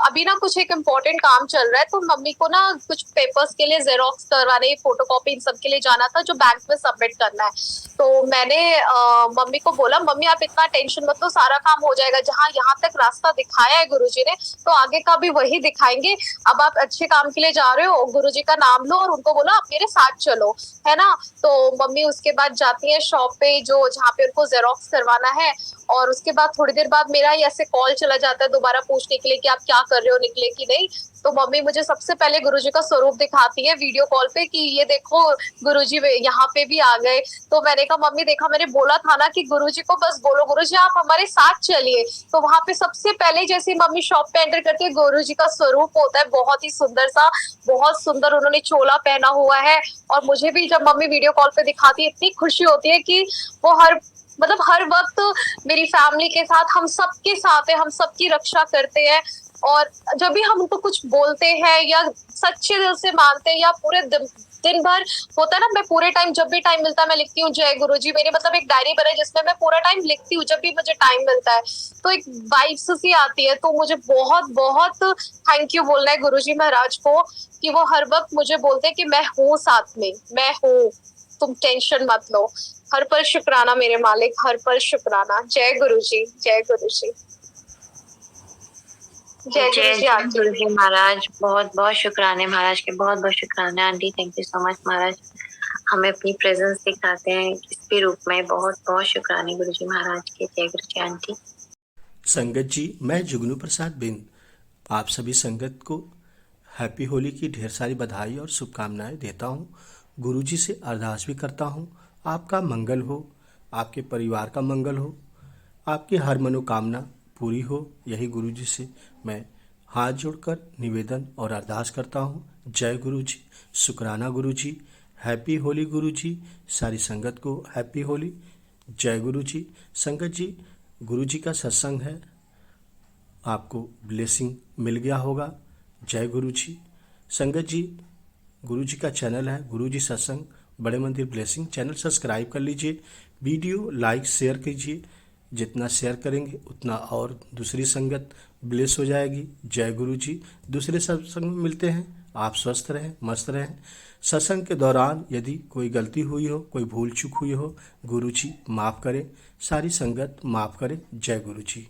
अभी ना कुछ एक इम्पोर्टेंट काम चल रहा है, तो मम्मी को ना कुछ पेपर्स के लिए जेरोक्स करवाने, फोटोकॉपी इन सब के लिए जाना था जो बैंक में सबमिट करना है। तो मैंने मम्मी को बोला मम्मी आप इतना टेंशन मत लो, सारा काम हो जाएगा, जहाँ यहाँ तक रास्ता दिखाया है गुरुजी ने तो आगे का भी वही दिखाएंगे। अब आप अच्छे काम के लिए जा रहे हो, गुरुजी का नाम लो और उनको बोलो आप मेरे साथ चलो, है ना। तो मम्मी उसके बाद जाती है शॉप पे जो जहाँ पे उनको जेरोक्स करवाना है, और उसके बाद थोड़ी देर बाद मेरा ही ऐसे कॉल चला जाता है दोबारा पूछने के लिए कि आप क्या कर रहे हो, निकले कि नहीं। तो मम्मी मुझे सबसे पहले गुरुजी का स्वरूप दिखाती है वीडियो कॉल पे कि ये देखो गुरुजी यहाँ पे भी आ गए। तो मैंने कहा मम्मी देखा मैंने बोला था ना कि गुरुजी को बस बोलो गुरुजी आप हमारे साथ चलिए। तो वहां पे सबसे पहले जैसे मम्मी शॉप पे एंटर करती है गुरुजी का स्वरूप होता है बहुत ही सुंदर सा, बहुत सुंदर उन्होंने चोला पहना हुआ है। और मुझे भी जब मम्मी वीडियो कॉल पे दिखाती है इतनी खुशी होती है कि वो हर वक्त मेरी फैमिली के साथ, हम सबके साथ है, हम सबकी रक्षा करते हैं। और जब भी हम उनको कुछ बोलते हैं या सच्चे दिल से मानते हैं या पूरे दिन भर होता है ना, मैं पूरे टाइम जब भी टाइम मिलता है मैं लिखती हूँ जय गुरुजी। मेरी मतलब एक डायरी बने जिसमें मैं पूरा टाइम लिखती हूँ जब भी मुझे टाइम मिलता है, तो एक वाइब्स सी आती है। तो मुझे बहुत बहुत थैंक यू बोलना है गुरुजी महाराज को कि वो हर वक्त मुझे बोलते हैं कि मैं हूँ साथ में, मैं हूँ, तुम टेंशन मत लो। हर पल शुक्राना मेरे मालिक, हर पल शुक्राना। जय गुरुजी, जय गुरुजी, जय गुरुजी आंटी। गुरुजी महाराज बहुत बहुत शुक्राने, महाराज के बहुत बहुत शुक्राने aunty, thank you so much महाराज, हमें अपनी प्रेजेंस दिखाते हैं किस भी रूप में, बहुत बहुत शुक्राने गुरुजी महाराज के। जय गुरुजी आंटी। संगत जी, मैं जुगनू प्रसाद बिंद आप सभी संगत को हैप्पी होली की ढेर सारी बधाई और शुभकामनाएं देता हूँ। गुरुजी से अरदास भी करता हूँ आपका मंगल हो, आपके परिवार का मंगल हो, आपकी हर मनोकामना पूरी हो, यही गुरुजी से मैं हाथ जोड़कर निवेदन और अरदास करता हूँ। जय गुरुजी, शुक्राना गुरुजी, हैप्पी होली गुरुजी, सारी संगत को हैप्पी होली। जय गुरुजी। संगत जी, गुरुजी का सत्संग है, आपको ब्लेसिंग मिल गया होगा। जय गुरुजी। संगत जी, गुरुजी का चैनल है गुरुजी सत्संग बड़े मंदिर ब्लेसिंग, चैनल सब्सक्राइब कर लीजिए, वीडियो लाइक शेयर कीजिए, जितना शेयर करेंगे उतना और दूसरी संगत ब्लेस हो जाएगी। जय गुरुजी। दूसरे सत्संग में मिलते हैं, आप स्वस्थ रहें, मस्त रहें। सत्संग के दौरान यदि कोई गलती हुई हो, कोई भूल चूक हुई हो, गुरुजी माफ़ करें, सारी संगत माफ़ करें। जय गुरुजी।